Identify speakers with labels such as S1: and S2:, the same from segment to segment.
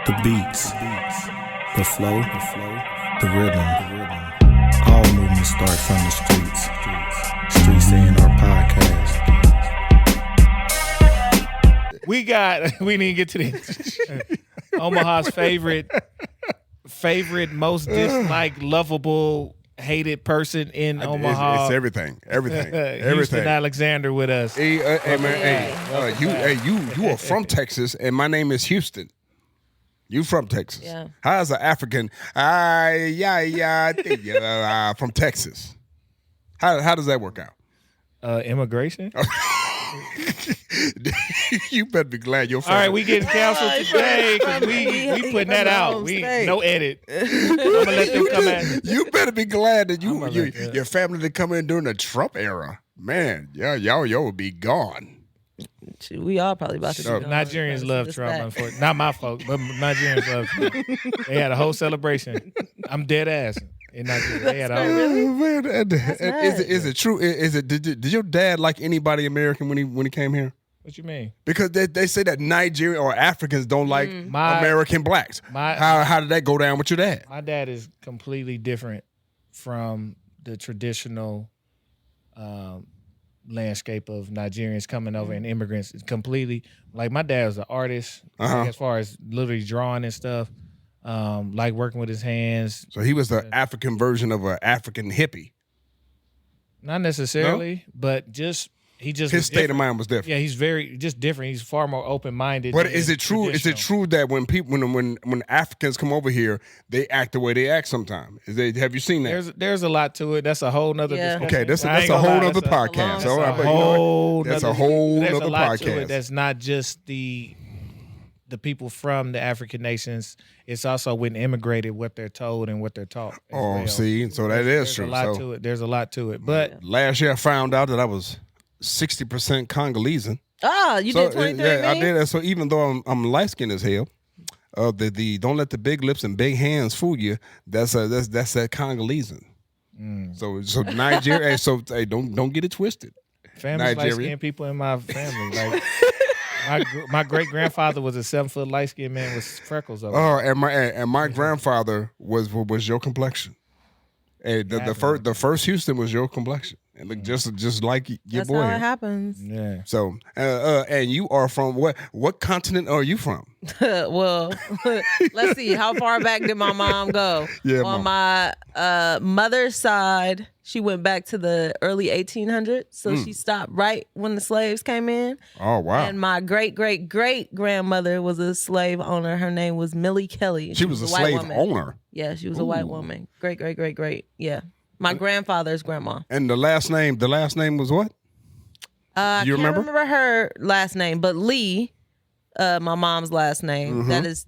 S1: The beats, the flow, the rhythm. All movements start from the streets. Streets A&R Podcast.
S2: We didn't get to this. Omaha's favorite, most disliked, lovable, hated person in Omaha.
S3: It's everything.
S2: Houston Alexander with us.
S3: You are from Texas, and my name is Houston. You from Texas?
S4: Yeah.
S3: How's an African? From Texas. How does that work out?
S2: Immigration.
S3: You better be glad your
S2: All
S3: family.
S2: right, we getting canceled today because we putting that out. No edit. I'm gonna let them come at.
S3: You better be glad that your family didn't come in during the Trump era. Man, y'all would be gone.
S4: We all probably about to be gone.
S2: Nigerians love Trump, unfortunately. Not my folks, but Nigerians love Trump. They had a whole celebration. I'm dead ass in Nigeria. They had a whole.
S3: Is it true? Did your dad like anybody American when he came here?
S2: What you mean?
S3: Because they say that Nigerian or Africans don't like American blacks. How did that go down with your dad?
S2: My dad is completely different from the traditional landscape of Nigerians coming over and immigrants. It's completely like my dad was an artist as far as literally drawing and stuff. Like working with his hands.
S3: So he was the African version of an African hippie.
S2: Not necessarily, but his
S3: state of mind was different.
S2: Yeah, he's very just different. He's far more open minded.
S3: But is it true? Is it true that when Africans come over here, they act the way they act sometimes? Have you seen that?
S2: There's a lot to it. That's a whole nother discussion.
S3: Okay, that's a whole nother podcast. That's a whole nother podcast.
S2: That's not just the people from the African nations. It's also when immigrated what they're told and what they're taught.
S3: See, so that is true.
S2: There's a lot to it. But
S3: last year I found out that I was 60% Congolese.
S4: You did 23?
S3: Yeah, I did. So even though I'm light skinned as hell, the don't let the big lips and big hands fool you. That's that Congolese. So Nigeria. Hey, don't get it twisted.
S2: Families light skinned people in my family. Like my great grandfather was a 7-foot light skinned man with freckles over.
S3: And my grandfather was your complexion. And the first Houston was your complexion. And look just like your boy.
S4: That's how it happens.
S2: Yeah.
S3: So, and you are from what continent are you from?
S4: Well, let's see. How far back did my mom go?
S3: Yeah,
S4: on my mother's side, she went back to the early 1800s. So she stopped right when the slaves came in.
S3: Oh, wow.
S4: And my great-great-great-grandmother was a slave owner. Her name was Millie Kelly.
S3: She was a slave owner?
S4: Yeah, she was a white woman. Great-great-great-great. Yeah. My grandfather's grandma.
S3: And the last name was what?
S4: I can't remember her last name, but Lee, my mom's last name, that is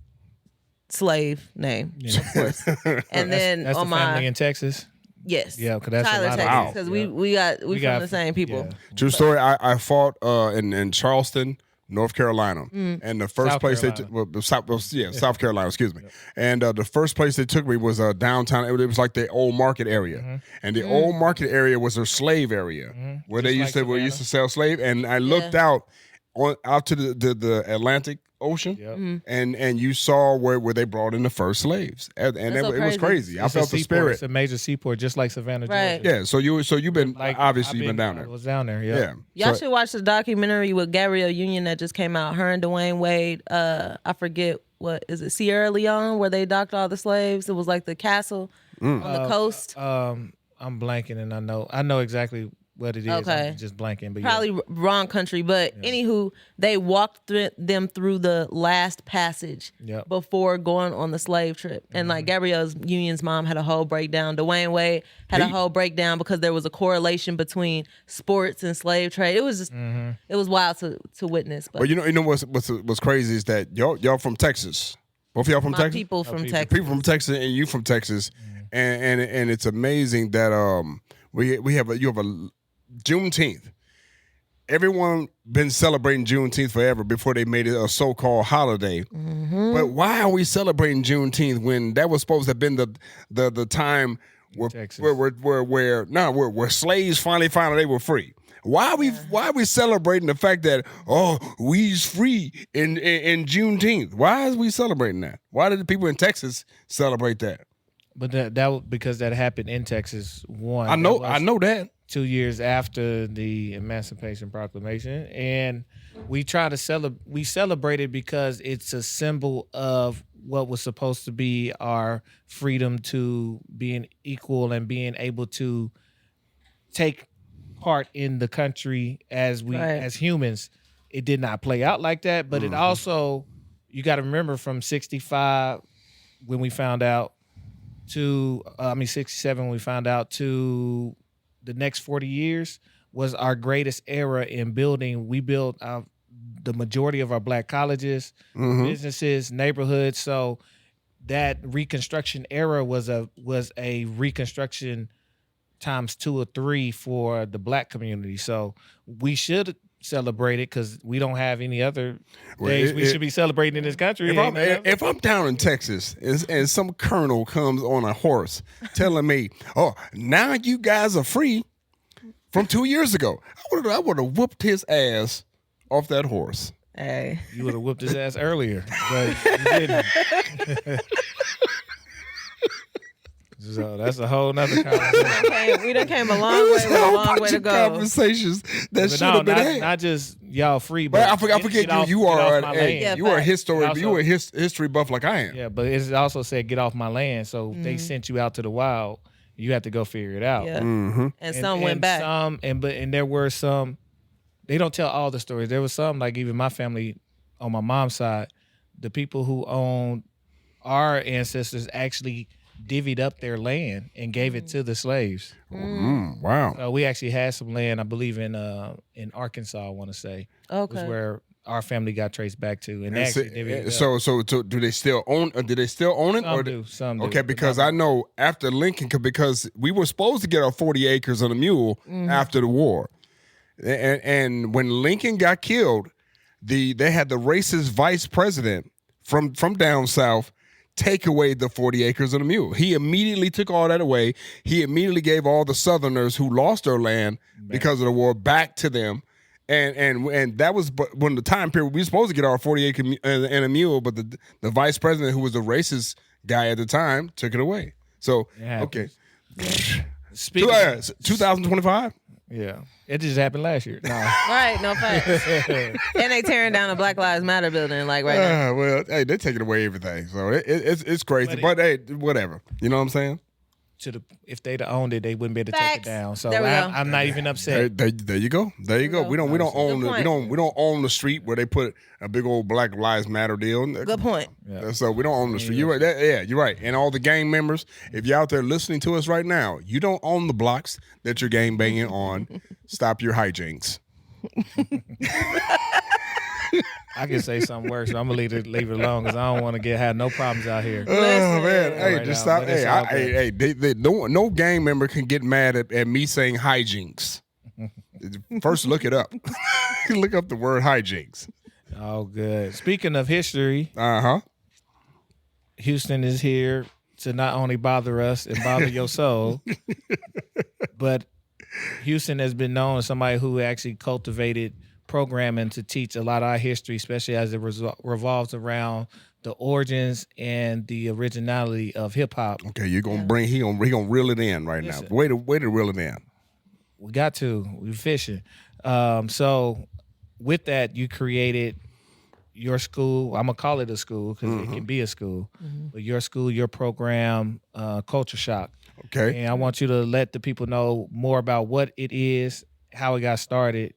S4: slave name, of course. And then
S2: that's
S4: on
S2: the family in Texas.
S4: Yes.
S2: Yeah, because that's
S4: Tyler,
S2: a lot
S4: Texas, because we from the same people.
S2: Yeah.
S3: True story. I fought in Charleston, North Carolina, and the first place South Carolina, excuse me. And the first place they took me was downtown. It was like the old market area, and the old market area was a slave area where they used to sell slave. And I looked out to the Atlantic Ocean, and you saw where they brought in the first slaves, and it was crazy. I felt the spirit.
S2: It's a major seaport, just like Savannah,
S4: Right.
S2: Georgia.
S3: Yeah, so you've been obviously you've been down there.
S2: I was down there. Yeah.
S4: Y'all should watch the documentary with Gabrielle Union that just came out. Her and Dwayne Wade. I forget what is it, Sierra Leone, where they docked all the slaves. It was like the castle on the coast.
S2: I'm blanking, and I know exactly what it is.
S4: Okay.
S2: I'm just blanking, but
S4: probably wrong country, but anywho, they walked them through the last passage before going on the slave trip. And like Gabrielle Union's mom had a whole breakdown. Dwayne Wade had a whole breakdown because there was a correlation between sports and slave trade. It was just it was wild to witness. But
S3: you know what's crazy is that y'all from Texas. Both of y'all from Texas?
S4: People from Texas.
S3: People from Texas and you from Texas. And it's amazing that you have a Juneteenth. Everyone been celebrating Juneteenth forever before they made it a so-called holiday. But why are we celebrating Juneteenth when that was supposed to have been the time where slaves finally they were free? Why are we celebrating the fact that we's free in Juneteenth? Why are we celebrating that? Why did the people in Texas celebrate that?
S2: But that because that happened in Texas.
S3: I know that.
S2: 2 years after the Emancipation Proclamation, and we try to celebrate it because it's a symbol of what was supposed to be our freedom to being equal and being able to take part in the country as humans. It did not play out like that, but it also, you got to remember, from 65 when we found out to 67 when we found out to the next 40 years was our greatest era in building. We built the majority of our black colleges, businesses, neighborhoods. So that Reconstruction era was a reconstruction times 2 or 3 for the black community. So we should celebrate it because we don't have any other days we should be celebrating in this country.
S3: If I'm down in Texas and some colonel comes on a horse telling me, now you guys are free from 2 years ago, I would have whooped his ass off that horse.
S4: Hey.
S2: You would have whooped his ass earlier, but you didn't. So that's a whole nother conversation.
S4: We done came a long way with a long way to go.
S3: Conversations that should have been had.
S2: Not just y'all free, but
S3: I forget you are a history buff like I am.
S2: Yeah, but it also said get off my land. So they sent you out to the wild. You have to go figure it out.
S4: Yeah. And some went back.
S2: And there were some. They don't tell all the stories. There was some, like even my family on my mom's side, the people who owned our ancestors actually divvied up their land and gave it to the slaves.
S3: Wow.
S2: So we actually had some land, I believe in Arkansas, I want to say.
S4: Okay.
S2: Was where our family got traced back to. And actually divvied it up.
S3: So do they still own did they still own it?
S2: Some do.
S3: Okay, because I know after Lincoln, because we were supposed to get our 40 acres on a mule after the war. And when Lincoln got killed, they had the racist vice president from down south take away the 40 acres and a mule. He immediately took all that away. He immediately gave all the Southerners who lost their land because of the war back to them. And that was when the time period we were supposed to get our 40 acre and a mule, but the vice president, who was a racist guy at the time, took it away. So, okay. 2025?
S2: Yeah. It just happened last year. No.
S4: Right, no facts. And they tearing down the Black Lives Matter building right now.
S3: Well, hey, they're taking away everything. So it's crazy. But hey, whatever. You know what I'm saying? If they'd owned it, they wouldn't be able to take it down. So I'm not even upset. There you go. There you go. We don't own the street where they put a big old Black Lives Matter deal.
S4: Good point.
S3: Yeah. So we don't own the street. You're right. You're right. And all the gang members, if you're out there listening to us right now, you don't own the blocks that you're gang banging on. Stop your hijinks.
S2: I can say something worse, but I'm gonna leave it alone because I don't want to have no problems out here.
S3: Oh man, hey, just stop. Hey, no gang member can get mad at me saying hijinks. First, look it up. Look up the word hijinks.
S2: Oh, good. Speaking of history, Houston is here to not only bother us and bother your soul, but Houston has been known as somebody who actually cultivated programming to teach a lot of our history, especially as it revolves around the origins and the originality of hip hop.
S3: Okay, you're gonna bring he gonna reel it in right now. Way to reel it in.
S2: We got to. We fishing. So with that, you created your school. I'm gonna call it a school because it can be a school. But your school, your program, Culture Shock.
S3: Okay.
S2: And I want you to let the people know more about what it is, how it got started,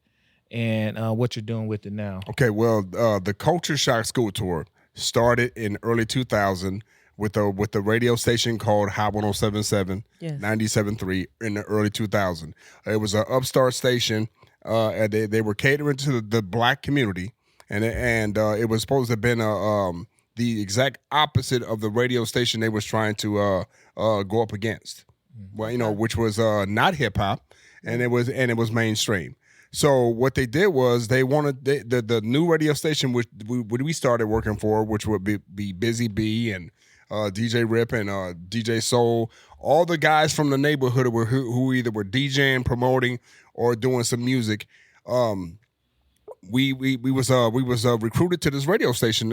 S2: and what you're doing with it now. Okay,
S3: well, the Culture Shock School Tour started in early 2000 with a radio station called Hot 107.7, 97.3 in the early 2000. It was an upstart station, and they were catering to the black community, and it was supposed to have been the exact opposite of the radio station they was trying to go up against. Well, which was not hip hop, and it was mainstream. So what they did was they wanted the new radio station which we started working for, which would be Busy Bee and DJ Rip and DJ Soul, all the guys from the neighborhood who either were DJing, promoting, or doing some music. We was recruited to this radio station,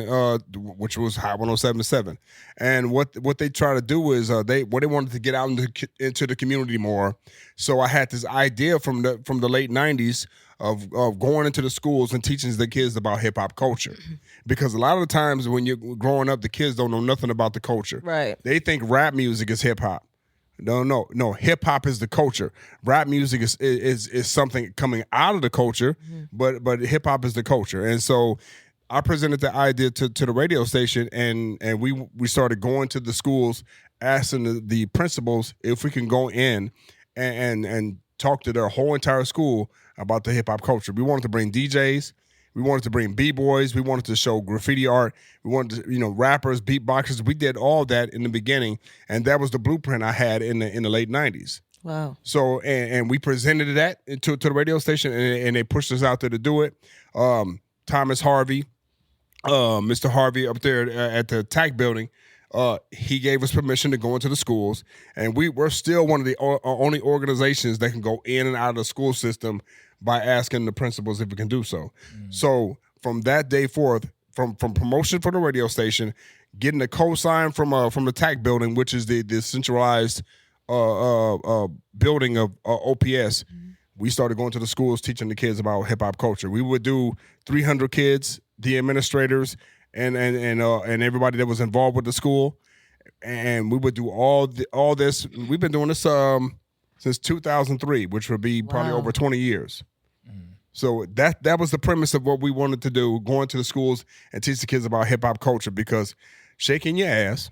S3: which was Hot 107.7, and what they try to do is they wanted to get out into the community more. So I had this idea from the late '90s of going into the schools and teaching the kids about hip hop culture, because a lot of the times when you're growing up, the kids don't know nothing about the culture.
S4: Right?
S3: They think rap music is hip hop. No. Hip hop is the culture. Rap music is something coming out of the culture, but hip hop is the culture. And so I presented the idea to the radio station, and we started going to the schools, asking the principals if we can go in and talk to their whole entire school about the hip hop culture. We wanted to bring DJs. We wanted to bring B-boys. We wanted to show graffiti art. We wanted to, rappers, beatboxers. We did all that in the beginning, and that was the blueprint I had in the late '90s.
S4: Wow.
S3: So, and we presented that to the radio station, and they pushed us out there to do it. Thomas Harvey, Mr. Harvey up there at the TAC building, he gave us permission to go into the schools, and we're still one of the only organizations that can go in and out of the school system by asking the principals if we can do so. So from that day forth, from promotion for the radio station, getting a cosign from the TAC building, which is the centralized building of OPS, we started going to the schools teaching the kids about hip hop culture. We would do 300 kids, the administrators, and everybody that was involved with the school, and we would do all this. We've been doing this since 2003, which would be probably over 20 years. So that was the premise of what we wanted to do, going to the schools and teach the kids about hip hop culture, because shaking your ass,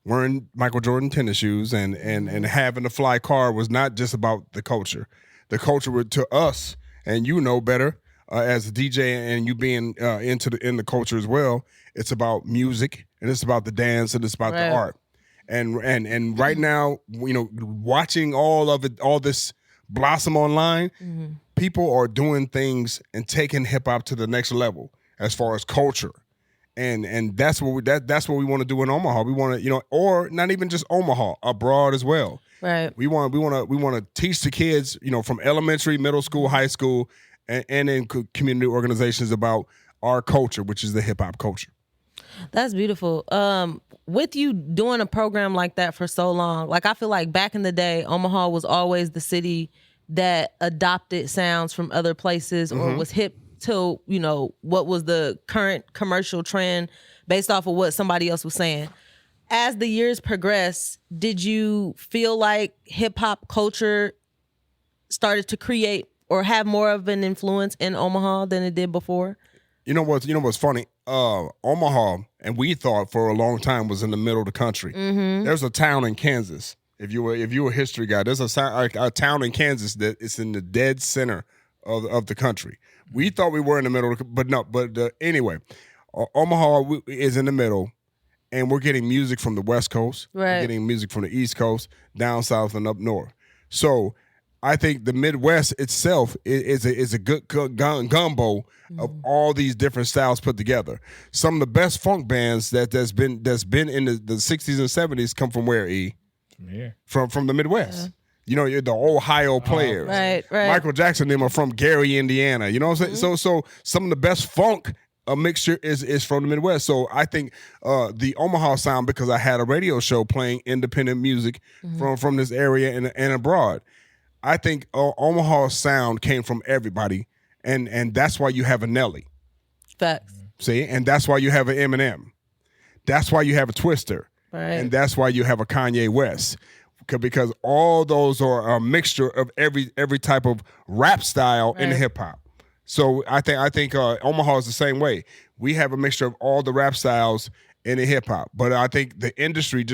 S3: wearing Michael Jordan tennis shoes and having a fly car was not just about the culture. The culture to us, and better as a DJ and you being in the culture as well, it's about music, and it's about the dance, and it's about the art. And right now, watching all this blossom online, people are doing things and taking hip hop to the next level as far as culture, and that's what we want to do in Omaha. We want to, or not even just Omaha, abroad as well.
S4: Right.
S3: We want to teach the kids, from elementary, middle school, high school, and in community organizations about our culture, which is the hip hop culture.
S4: That's beautiful. With you doing a program like that for so long, I feel like back in the day, Omaha was always the city that adopted sounds from other places or was hip to, what was the current commercial trend based off of what somebody else was saying. As the years progressed, did you feel like hip hop culture started to create or have more of an influence in Omaha than it did before?
S3: What's funny? Omaha, and we thought for a long time, was in the middle of the country. There's a town in Kansas. If you're a history guy, there's a town in Kansas that is in the dead center of the country. We thought we were in the middle, but no. But anyway, Omaha is in the middle, and we're getting music from the West Coast.
S4: Right.
S3: We're getting music from the East Coast, down south, and up north. So I think the Midwest itself is a good gumbo of all these different styles put together. Some of the best funk bands that's been in the 60s and 70s come from where, E?
S2: From here.
S3: From the Midwest. You're the Ohio players.
S4: Right.
S3: Michael Jackson, them are from Gary, Indiana. You know what I'm saying? So some of the best funk mixture is from the Midwest. So I think the Omaha sound, because I had a radio show playing independent music from this area and abroad. I think Omaha's sound came from everybody, and that's why you have a Nelly.
S4: Facts.
S3: See? And that's why you have an Eminem. That's why you have a Twister.
S4: Right.
S3: And that's why you have a Kanye West. Because all those are a mixture of every type of rap style in hip-hop. So I think Omaha is the same way. We have a mixture of all the rap styles in the hip hop, but I think the industry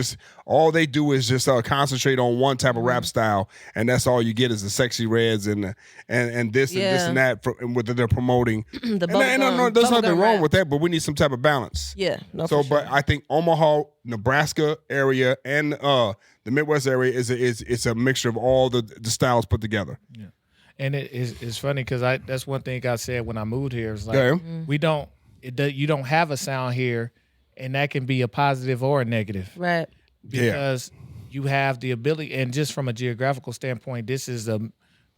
S3: all they do is just concentrate on one type of rap style, and that's all you get is the sexy reds and this and this and that what they're promoting. There's nothing wrong with that, but we need some type of balance.
S4: Yeah.
S3: But I think Omaha, Nebraska area, and the Midwest area it's a mixture of all the styles put together.
S2: Yeah. And it's funny because that's one thing I said when I moved here. It's like you don't have a sound here and that can be a positive or a negative.
S4: Right.
S2: Because you have the ability, and just from a geographical standpoint, this is a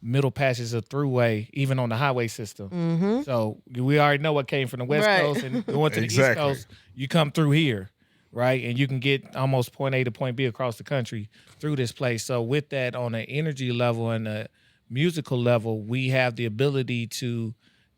S2: middle passage, a throughway, even on the highway system.
S4: Mm-hmm.
S2: So we already know what came from the West Coast and going to the East Coast. You come through here, right? And you can get almost point A to point B across the country through this place. So with that, on an energy level and a musical level, we have the ability to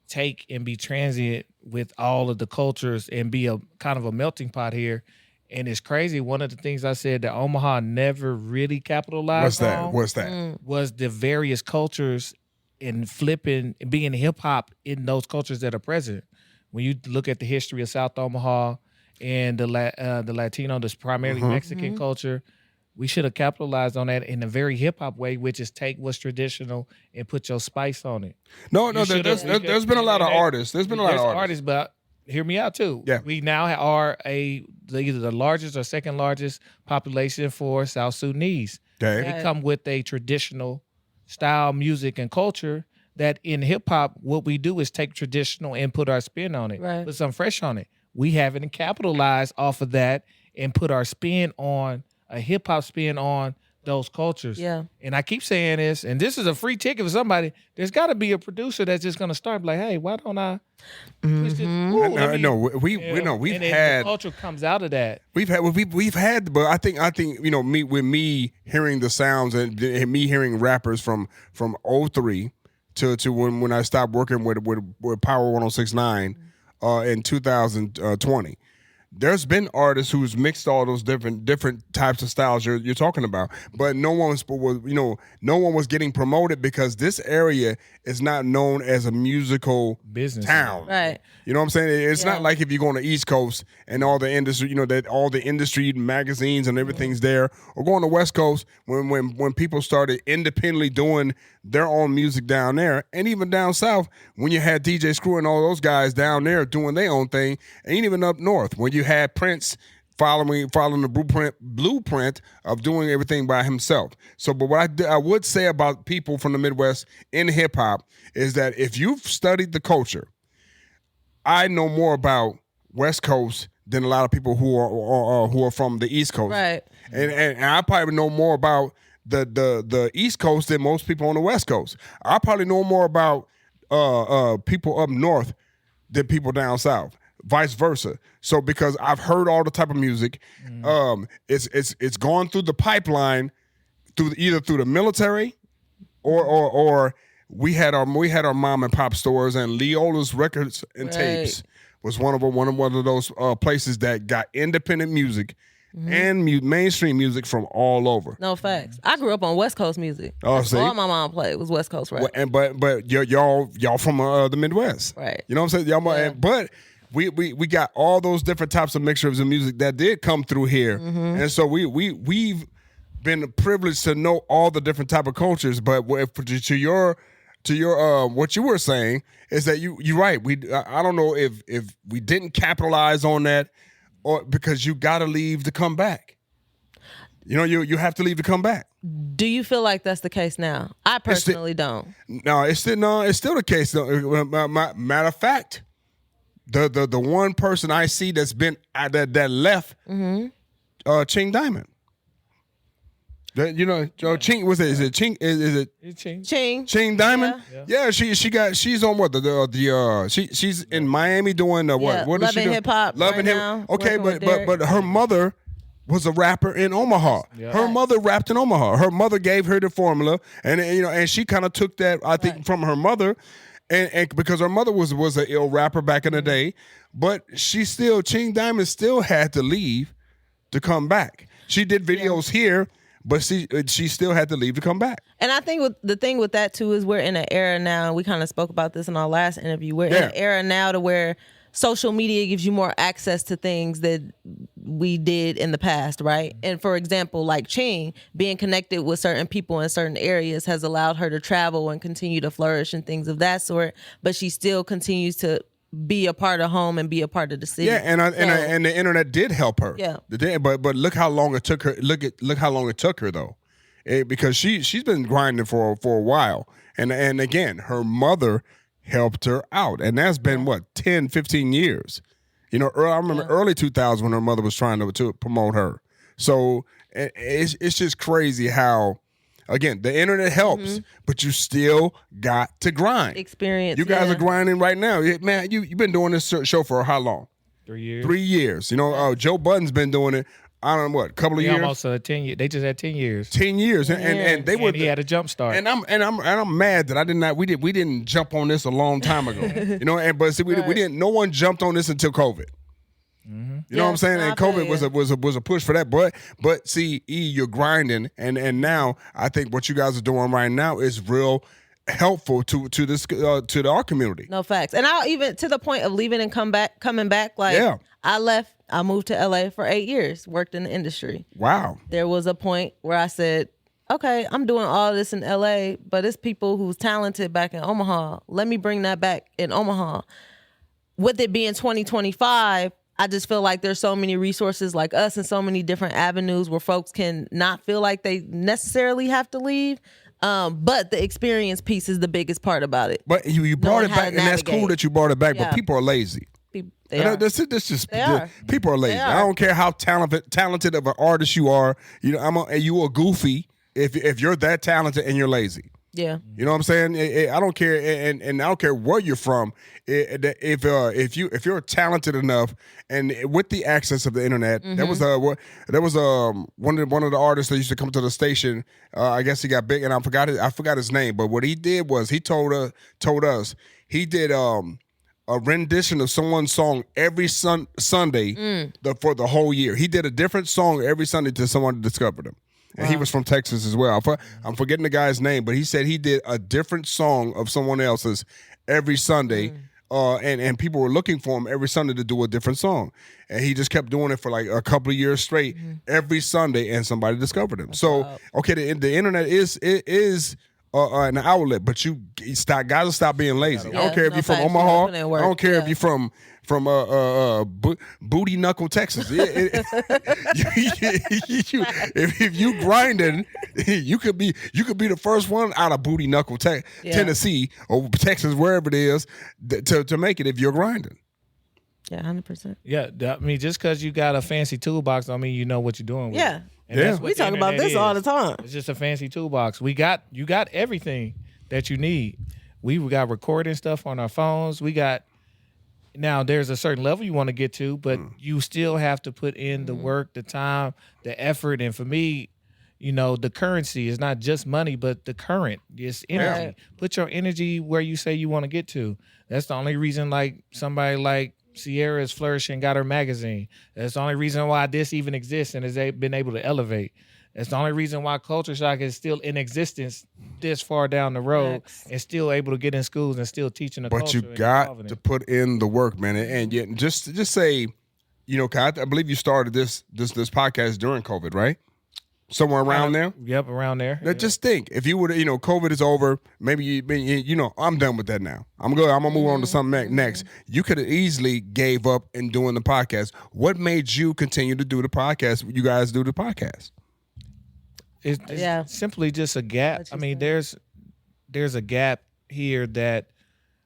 S2: take and be transient with all of the cultures and be a kind of a melting pot here. And it's crazy. One of the things I said that Omaha never really capitalized on
S3: What's that?
S2: was the various cultures and flipping, being hip hop in those cultures that are present. When you look at the history of South Omaha and the Latino, this primarily Mexican culture, we should have capitalized on that in a very hip hop way, which is take what's traditional and put your spice on it.
S3: No, there's been a lot of artists. There's been a lot of artists,
S2: but hear me out too.
S3: Yeah.
S2: We now are either the largest or second largest population for South Sudanese.
S3: Okay.
S2: They come with a traditional style, music, and culture that in hip hop, what we do is take traditional and put our spin on it, put some fresh on it. We haven't capitalized off of that and put our spin on a hip hop spin on those cultures.
S4: Yeah.
S2: And I keep saying this, and this is a free ticket for somebody. There's got to be a producer that's just going to start like, hey, why don't I push this?
S3: We've had
S2: the culture comes out of that.
S3: We've had, but I think me hearing the sounds and me hearing rappers from 03 to when I stopped working with Power 106.9 in 2020. There's been artists who's mixed all those different types of styles you're talking about, but no one was getting promoted because this area is not known as a musical
S2: business
S3: town.
S4: Right.
S3: You know what I'm saying? It's not like if you go on the East Coast and all the industry, that all the industry magazines and everything's there, or go on the West Coast when people started independently doing their own music down there, and even down south when you had DJ Screw and all those guys down there doing their own thing, and even up north when you had Prince following the blueprint of doing everything by himself. So, but what I would say about people from the Midwest in hip hop is that if you've studied the culture, I know more about West Coast than a lot of people who are from the East Coast.
S4: Right.
S3: And I probably know more about the East Coast than most people on the West Coast. I probably know more about people up north than people down south. Vice versa. So because I've heard all the type of music, it's gone through the pipeline either through the military or we had our mom and pop stores, and Leola's Records and Tapes was one of those places that got independent music and mainstream music from all over.
S4: No facts. I grew up on West Coast music.
S3: Oh, see?
S4: All my mom played was West Coast rap.
S3: But y'all from the Midwest,
S4: right?
S3: You know what I'm saying? But we got all those different types of mixtures of music that did come through here, and so we've been privileged to know all the different type of cultures. But to your what you were saying is that you're right. I don't know if we didn't capitalize on that, or because you got to leave to come back. You have to leave to come back.
S4: Do you feel like that's the case now? I personally don't.
S3: No, it's still the case. Matter of fact, the one person I see that's been that left, Ching Diamond. Ching was it? Is it Ching? Is it
S4: Ching?
S3: Ching Diamond? Yeah, she's on what she's in Miami doing what? What is she doing?
S4: Hip hop.
S3: Loving hip. Okay, but her mother was a rapper in Omaha. Yeah. Her mother rapped in Omaha. Her mother gave her the formula, and she kind of took that I think from her mother, and because her mother was an ill rapper back in the day, but Ching Diamond still had to leave to come back. She did videos here. But she still had to leave to come back.
S4: And I think the thing with that too is we're in an era now. We kind of spoke about this in our last interview. We're in an era now to where social media gives you more access to things that we did in the past, right? And for example, like Ching, being connected with certain people in certain areas has allowed her to travel and continue to flourish and things of that sort. But she still continues to be a part of home and be a part of the city.
S3: Yeah, and the internet did help her.
S4: Yeah,
S3: but look how long it took her. Look how long it took her though, because she's been grinding for a while, and again her mother helped her out, and that's been 10, 15 years, You know, I remember early 2000s when her mother was trying to promote her. So it's just crazy how, again, the internet helps, but you still got to grind.
S4: Experience.
S3: You guys are grinding right now. Man, you've been doing this show for how long?
S2: 3 years.
S3: 3 years. You know, Joe Budden's been doing it, I don't know, what, a couple of years?
S2: Almost 10 years. They just had 10 years.
S3: 10 years. And they were.
S2: He had a jump start.
S3: And I'm mad that we didn't jump on this a long time ago. You know, but see, we didn't, no one jumped on this until COVID. You know what I'm saying? And COVID was a push for that. But see, you're grinding, and now I think what you guys are doing right now is real helpful to this to our community.
S4: No, facts. And I'll even to the point of leaving and coming back. Like I moved to LA for 8 years, worked in the industry.
S3: Wow.
S4: There was a point where I said, okay, I'm doing all this in LA, but it's people who's talented back in Omaha. Let me bring that back in Omaha. With it being 2025, I just feel like there's so many resources like us and so many different avenues where folks can not feel like they necessarily have to leave. But the experience piece is the biggest part about it.
S3: But you brought it back, and that's cool that you brought it back, but people are lazy.
S4: They are.
S3: People are lazy. I don't care how talented of an artist you are. You know, you are goofy if you're that talented and you're lazy.
S4: Yeah.
S3: You know what I'm saying? I don't care, and I don't care where you're from. If you're talented enough, and with the access of the internet, there was one of the artists that used to come to the station. I guess he got big, and I forgot his name. But what he did was he told us he did a rendition of someone's song every Sunday for the whole year. He did a different song every Sunday till someone discovered him. And he was from Texas as well. I'm forgetting the guy's name, but he said he did a different song of someone else's every Sunday. And people were looking for him every Sunday to do a different song. And he just kept doing it for like a couple of years straight, every Sunday, and somebody discovered him. Okay, the internet is an outlet, but you gotta stop being lazy. I don't care if you're from Omaha. I don't care if you're from Booty Knuckle, Texas. If you grinding, you could be the first one out of Booty Knuckle, Tennessee or Texas, wherever it is, to make it if you're grinding.
S4: Yeah, 100%.
S2: Yeah, I mean, just because you got a fancy toolbox, don't mean you know what you're doing with it. And that's what
S4: we talk about this all the time.
S2: It's just a fancy toolbox. You got everything that you need. We got recording stuff on our phones. Now there's a certain level you want to get to, but you still have to put in the work, the time, the effort. And for me, you know, the currency is not just money, but the current. It's energy. Yeah. Put your energy where you say you want to get to. That's the only reason, like, somebody like Sierra is flourishing, got her magazine. That's the only reason why this even exists and has been able to elevate. That's the only reason why Culture Shock is still in existence this far down the road and still able to get in schools and still teaching the culture.
S3: But you got to put in the work, man. And yet just say, you know, I believe you started this podcast during COVID, right? Somewhere around there?
S2: Yep, around there.
S3: Just think, if you would, you know, COVID is over, maybe, you know, I'm done with that now. I'm going to move on to something next. You could have easily gave up in doing the podcast. What made you continue to do the podcast? You guys do the podcast?
S2: It's simply just a gap. I mean, there's a gap here that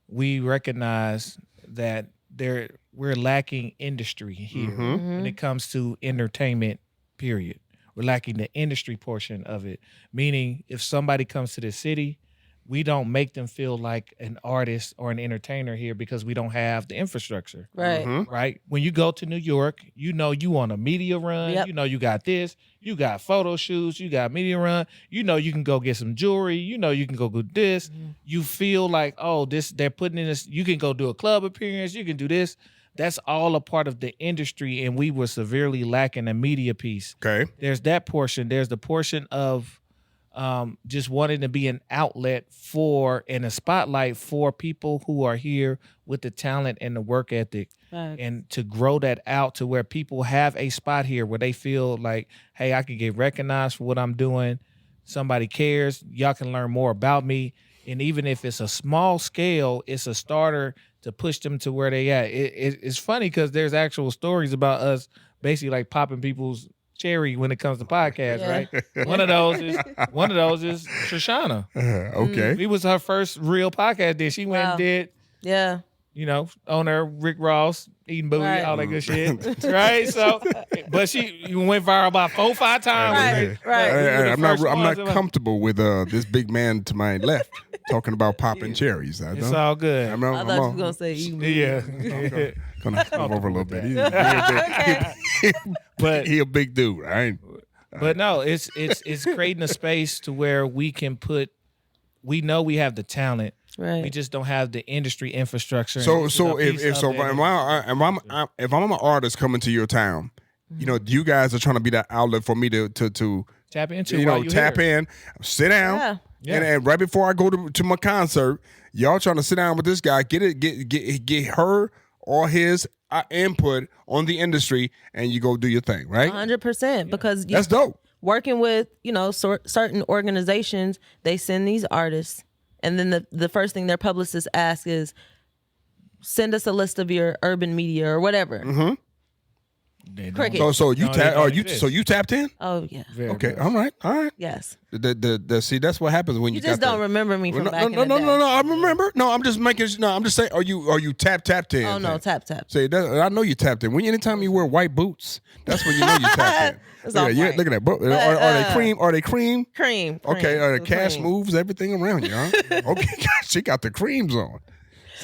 S2: we recognize that we're lacking industry here when it comes to entertainment, period. We're lacking the industry portion of it, meaning if somebody comes to the city, we don't make them feel like an artist or an entertainer here because we don't have the infrastructure.
S4: Right.
S2: Right. When you go to New York, you know you on a media run. Yep. You know you got this. You got photo shoots. You got media run. You know you can go get some jewelry. You know you can go do this. You feel like, oh, they're putting in this. You can go do a club appearance. You can do this. That's all a part of the industry, and we were severely lacking a media piece.
S3: Okay.
S2: There's that portion. There's the portion of just wanting to be an outlet for and a spotlight for people who are here with the talent and the work ethic. And to grow that out to where people have a spot here where they feel like, hey, I can get recognized for what I'm doing. Somebody cares. Y'all can learn more about me. And even if it's a small scale, it's a starter to push them to where they at. It's funny because there's actual stories about us basically like popping people's cherry when it comes to podcasts, right? One of those is Shoshana.
S3: Okay.
S2: It was her first real podcast that she went and did.
S4: Yeah.
S2: owner Rick Ross, eating booty,
S4: Right.
S2: all that good shit, right? So, but you went viral about 4 or 5 times.
S4: Right.
S3: I'm not comfortable with this big man to my left talking about popping cherries.
S2: It's all good.
S4: I thought you were gonna say eating booty.
S2: Yeah.
S3: Gonna move over a little bit.
S2: But
S3: he a big dude, right?
S2: But no, it's creating a space to where we can put. We know we have the talent.
S4: Right.
S2: We just don't have the industry infrastructure.
S3: So if I'm an artist coming to your town, you guys are trying to be that outlet for me to
S2: tap into.
S3: Tap in, sit down, and right before I go to my concert, y'all trying to sit down with this guy, get her or his input on the industry, and you go do your thing, right?
S4: 100%, because
S3: that's dope.
S4: Working with certain organizations, they send these artists. And then the first thing their publicist asks is, send us a list of your urban media or whatever.
S3: Mm-hmm.
S4: Cricket.
S3: So you tapped in?
S4: Oh yeah.
S3: Okay. All right.
S4: Yes.
S3: See, that's what happens when you
S4: just don't remember me from back in the day.
S3: No. I remember. No, I'm just making. No, I'm just saying. Are you tapped in?
S4: Oh no, tap.
S3: See, I know you tapped in. Anytime you wear white boots, that's when you know you tapped in. Look at that. Are they cream? Are they cream?
S4: Cream.
S3: Okay. Are the cash moves everything around you? Huh? Okay. She got the creams on.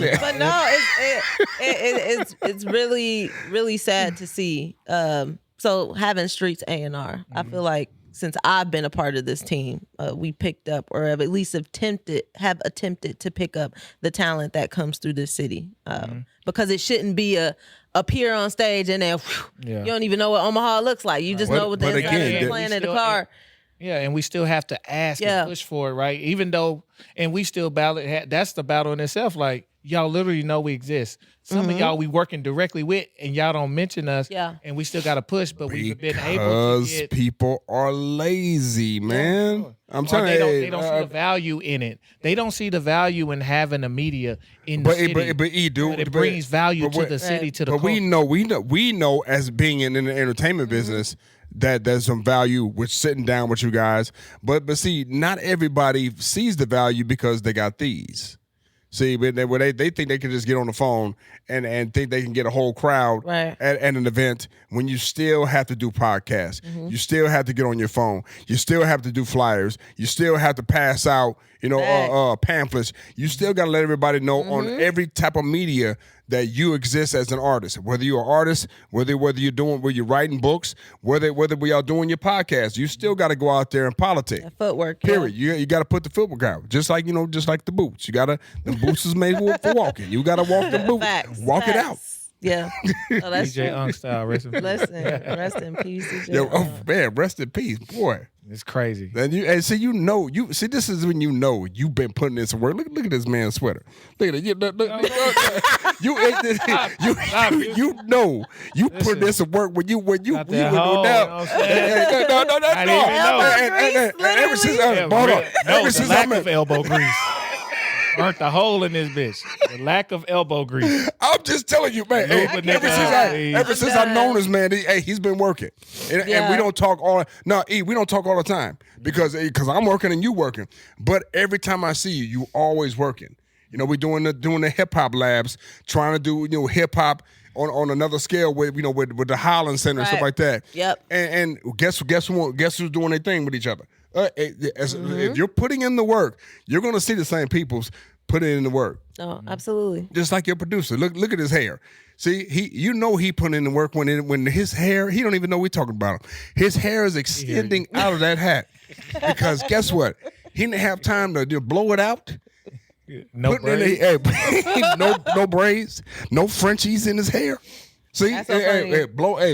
S4: But no, it's really, really sad to see. So having Streets A&R, I feel like since I've been a part of this team, we picked up, or have at least attempted to pick up the talent that comes through this city. Because it shouldn't be appear on stage and then you don't even know what Omaha looks like. You just know what the inside is playing in the car.
S2: Yeah, and we still have to ask and push for it, right? Even though, and we still battle. That's the battle in itself. Like, y'all literally know we exist. Some of y'all we working directly with, and y'all don't mention us. Yeah, and we still got to push, but we've been able to get.
S3: People are lazy, man. Yeah. I'm telling you,
S2: they don't see the value in it. They don't see the value in having a media in the city. But it brings value to the city, to the culture.
S3: But we know as being in the entertainment business, that there's some value with sitting down with you guys. But see, not everybody sees the value because they got these. See, but they think they can just get on the phone and think they can get a whole crowd at an event when you still have to do podcasts. You still have to get on your phone. You still have to do flyers. You still have to pass out, pamphlets. You still got to let everybody know on every type of media that you exist as an artist. Whether you're an artist, whether you're writing books, whether we are doing your podcast, you still got to go out there and politic.
S4: That footwork.
S3: Period. You got to put the footwork out, just like the boots. You got to. The boots is made for walking. You got to walk the boots. Walk it out.
S4: Yeah. Oh, that's
S2: DJ Unk style. Rest in peace.
S4: Rest in peace.
S3: Yo, man, rest in peace, boy.
S2: It's crazy.
S3: And this is when you've been putting this work. Look at this man's sweater. Look at it. You put this to work when you went down. No.
S2: Ever since lack of elbow grease. Burnt the hole in this bitch. The lack of elbow grease.
S3: I'm just telling you, man. Ever since I've known this man, he's been working, and we don't talk all. No, we don't talk all the time because I'm working and you working. But every time I see you always working. We doing the hip hop labs, trying to do hip hop on another scale with the Highland Center and stuff like that.
S4: Yep.
S3: And guess who's doing their thing with each other. If you're putting in the work, you're going to see the same people's putting in the work.
S4: Oh, absolutely.
S3: Just like your producer. Look at his hair. See, he put in the work when his hair, he don't even know we're talking about him. His hair is extending out of that hat. Because guess what? He didn't have time to blow it out.
S2: No braids.
S3: No braids. No Frenchies in his hair. See,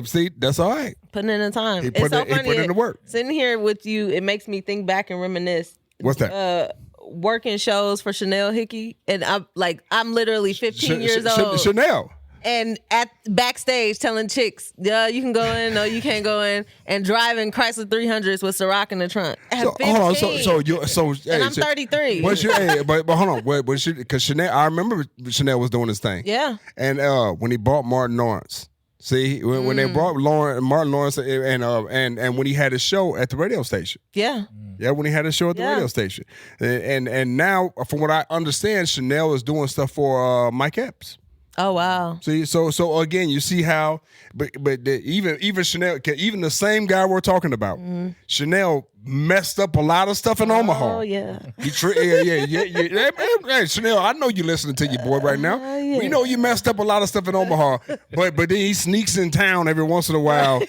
S3: see, that's all right.
S4: Putting in the time.
S3: He put in the work.
S4: Sitting here with you, it makes me think back and reminisce.
S3: What's that?
S4: Working shows for Chanel Hickey, and I'm literally 15 years old.
S3: Chanel.
S4: And at backstage telling chicks, yeah, you can go in, no, you can't go in, and driving Chrysler 300s with Ciroc in the trunk. At 15.
S3: Hold on,
S4: and I'm 33.
S3: But hold on, because Chanel, I remember Chanel was doing this thing.
S4: Yeah.
S3: And when he bought Martin Lawrence, see, when they brought Martin Lawrence, and when he had his show at the radio station.
S4: Yeah.
S3: Yeah, when he had his show at the radio station, and now, from what I understand, Chanel is doing stuff for Mike Epps.
S4: Oh wow.
S3: See, so again, you see how, but even Chanel, even the same guy we're talking about, Chanel messed up a lot of stuff in Omaha.
S4: Oh yeah.
S3: Yeah. Hey, Chanel, I know you listening to your boy right now.
S4: Yeah.
S3: We know you messed up a lot of stuff in Omaha, but then he sneaks in town every once in a while.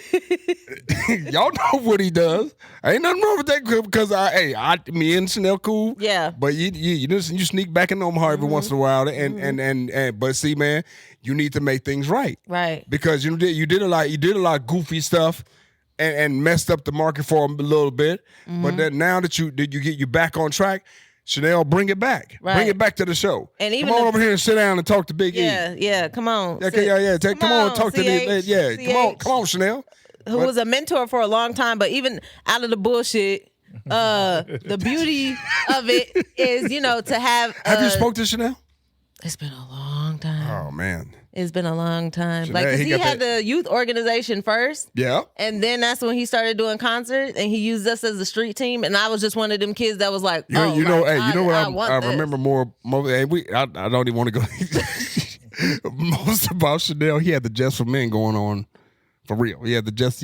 S3: Y'all know what he does. Ain't nothing wrong with that because me and Chanel cool.
S4: Yeah.
S3: But you sneak back in Omaha every once in a while, and but see, man, you need to make things right.
S4: Right.
S3: Because you did a lot of goofy stuff. And messed up the market for him a little bit, but then now that you back on track, Chanel, bring it back, bring it back to the show. And even come on over here and sit down and talk to Big E.
S4: Yeah, come on.
S3: Come on, talk to me. Yeah, come on, Chanel.
S4: Who was a mentor for a long time, but even out of the bullshit, the beauty of it is, to have.
S3: Have you spoke to Chanel?
S4: It's been a long time.
S3: Oh man.
S4: It's been a long time.
S3: Chanel,
S4: Cause he had the youth organization first.
S3: Yeah.
S4: And then that's when he started doing concerts, and he used us as the street team. And I was just one of them kids that was like, I
S3: remember more. I don't even want to go. Most about Chanel, he had the Just for Men going on. For real, he had the just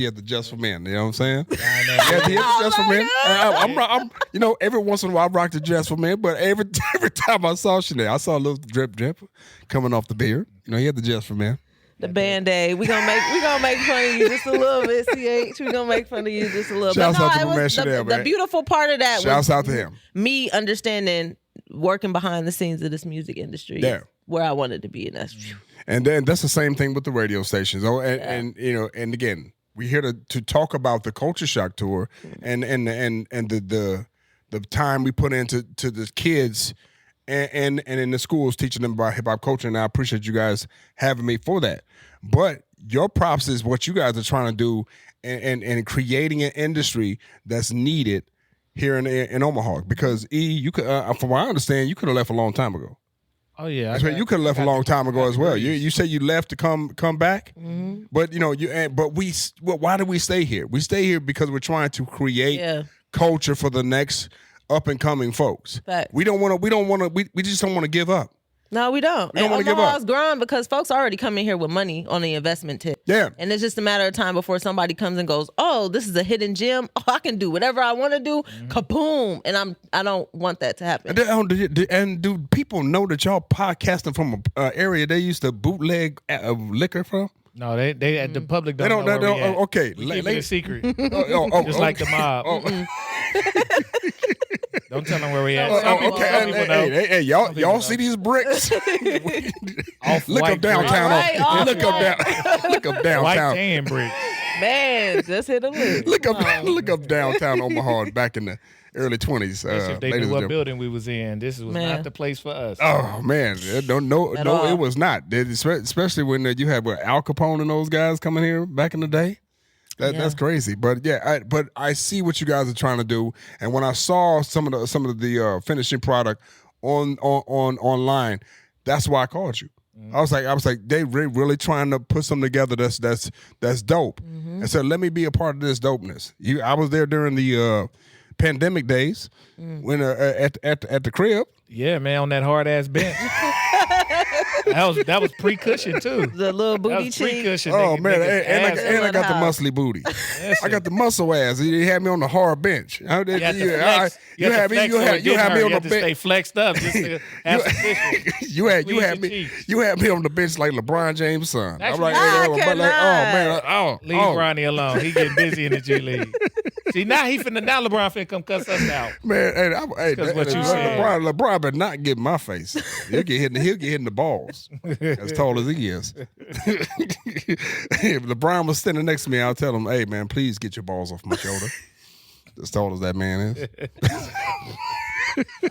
S3: for men. You know what I'm saying? He had the just for men. I'm every once in a while I rock the just for men, but every time I saw Chanel, I saw a little drip coming off the beard. He had the just for men.
S4: The Band-Aid. We gonna make fun of you just a little bit, CH. We gonna make fun of you just a little bit.
S3: Shouts out to my man Chanel, man.
S4: The beautiful part of that
S3: Shouts out to him.
S4: Me understanding working behind the scenes of this music industry.
S3: Yeah.
S4: Where I wanted to be, and that's true.
S3: And then that's the same thing with the radio stations. And again, we're here to talk about the Culture Shock tour and the time we put into the kids and in the schools teaching them about hip hop culture. And I appreciate you guys having me for that. But your props is what you guys are trying to do and creating an industry that's needed here in Omaha. Because you could, from what I understand, you could have left a long time ago.
S2: Oh yeah,
S3: you could have left a long time ago as well. You say you left to come back, but why do we stay here? We stay here because we're trying to create culture for the next up and coming folks.
S4: Facts.
S3: We just don't want to give up.
S4: No, we don't.
S3: We don't want to give up.
S4: Omaha's growing because folks already come in here with money on the investment tip.
S3: Yeah.
S4: And it's just a matter of time before somebody comes and goes, oh, this is a hidden gem. Oh, I can do whatever I want to do. Kaboom. And I don't want that to happen.
S3: And do people know that y'all podcasting from an area they used to bootleg liquor from?
S2: No, they the public don't know where we at.
S3: Okay.
S2: We keep it a secret.
S3: Just
S2: like the mob. Don't tell them where we at.
S3: Okay.
S2: People know.
S3: Hey, y'all see these bricks? Look up downtown. Look up downtown.
S2: White tan bricks.
S4: Man, just hit a list.
S3: Look up downtown Omaha back in the early 20s.
S2: If they knew what building we was in, this was not the place for us.
S3: Oh man, no, it was not. Especially when you had Al Capone and those guys coming here back in the day. That's crazy. But but I see what you guys are trying to do. And when I saw some of the finishing product online, that's why I called you. I was like, they really trying to put something together that's dope. And so let me be a part of this dopeness. I was there during the pandemic days when at the crib.
S2: Yeah, man, on that hard ass bench. That was pre-cushion too.
S4: The little booty cheek.
S2: Pre-cushion.
S3: Oh man, and I got the muscly booty. I got the muscle ass. You had me on the hard bench.
S2: You had me on the bench. Stay flexed up. Just to have
S3: you had me on the bench like LeBron James' son.
S4: I'm
S3: like,
S2: leave Ronnie alone. He getting busy in the G League. See, now LeBron finna come cuss us out.
S3: Man,
S2: what you said.
S3: LeBron better not get in my face. He'll get hit in the balls. As tall as he is. If LeBron was standing next to me, I'll tell him, hey man, please get your balls off my shoulder. As tall as that man is.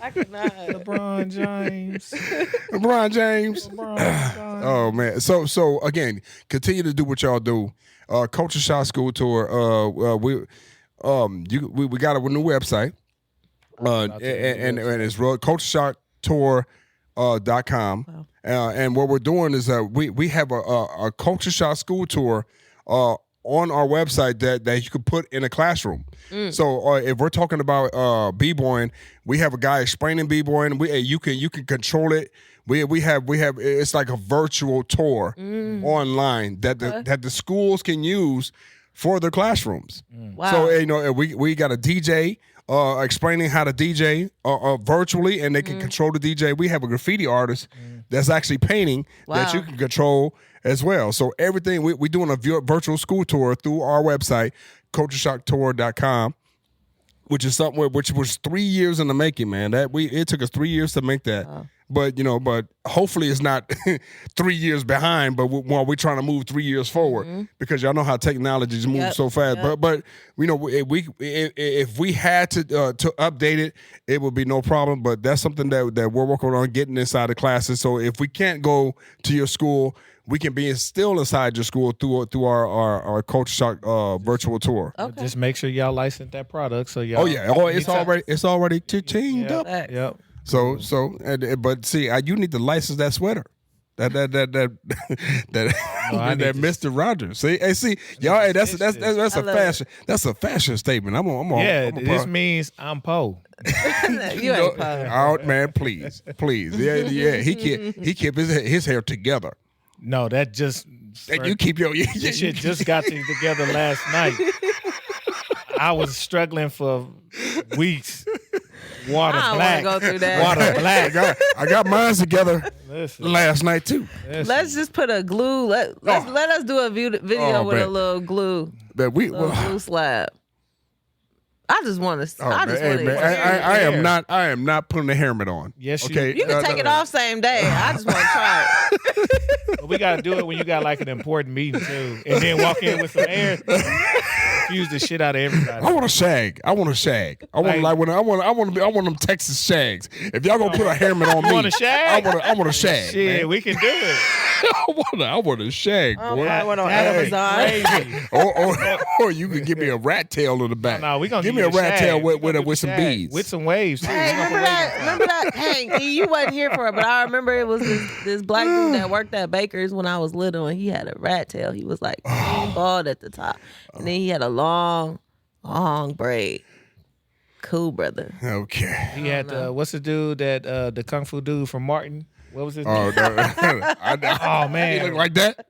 S4: I could not.
S2: LeBron James.
S3: Oh man. So again, continue to do what y'all do. Culture Shock School Tour. We got a new website. And it's cultureshocktour.com. Wow. And what we're doing is we have a Culture Shock School Tour on our website that you could put in a classroom. So if we're talking about b-boying, we have a guy explaining b-boying. You can control it. We have it's like a virtual tour online that the schools can use for their classrooms.
S4: Wow.
S3: So we got a DJ explaining how to DJ virtually, and they can control the DJ. We have a graffiti artist that's actually painting that you can control as well. So everything we're doing a virtual school tour through our website, cultureshocktour.com, which is something which was 3 years in the making, man. It took us 3 years to make that. Wow. But hopefully it's not 3 years behind. But while we're trying to move 3 years forward, because y'all know how technology moves so fast. Yep. But if we had to update it, it would be no problem. But that's something that we're working on getting inside the classes. So if we can't go to your school, we can be still inside your school through our Culture Shock virtual tour.
S2: Okay. Just make sure y'all license that product. So y'all.
S3: Oh yeah. It's already chinged up.
S2: Yep.
S3: So, but see, you need to license that sweater. That Mr. Rogers. See, y'all. Hey, that's a fashion. That's a fashion statement.
S2: This means I'm Po.
S4: You ain't Po.
S3: Oh man, please. Yeah. He kept his hair together.
S2: No, that just.
S3: And you keep your.
S2: This shit just got together last night. I was struggling for weeks. Water black.
S4: Go through that.
S2: Water black.
S3: I got mine together last night too.
S4: Let's just put a glue. Let us do a video with a little glue. Glue slab. I just want to.
S3: I am not putting a helmet on.
S2: Yes,
S3: okay.
S4: You can take it off same day. I just want to try it.
S2: But we gotta do it when you got like an important meeting too, and then walk in with some air. Confuse the shit out of everybody.
S3: I want a shag. I want them Texas shags. If y'all gonna put a helmet on me,
S2: want a shag?
S3: I want a shag.
S2: Shit,
S3: man.
S2: We can do it.
S3: I want a shag, boy.
S4: I went on Amazon.
S3: Or you can give me a rat tail in the back.
S2: No, we gonna
S3: give me a rat tail with some beads,
S2: with some waves too.
S4: Hey, remember that? Hey, you wasn't here for it, but I remember it was this black dude that worked at Baker's when I was little, and he had a rat tail. He was like bald at the top, and then he had a long braid. Cool, brother.
S3: Okay.
S2: He had what's the dude that the kung fu dude from Martin? What was his name?
S3: Oh man, he looked like that.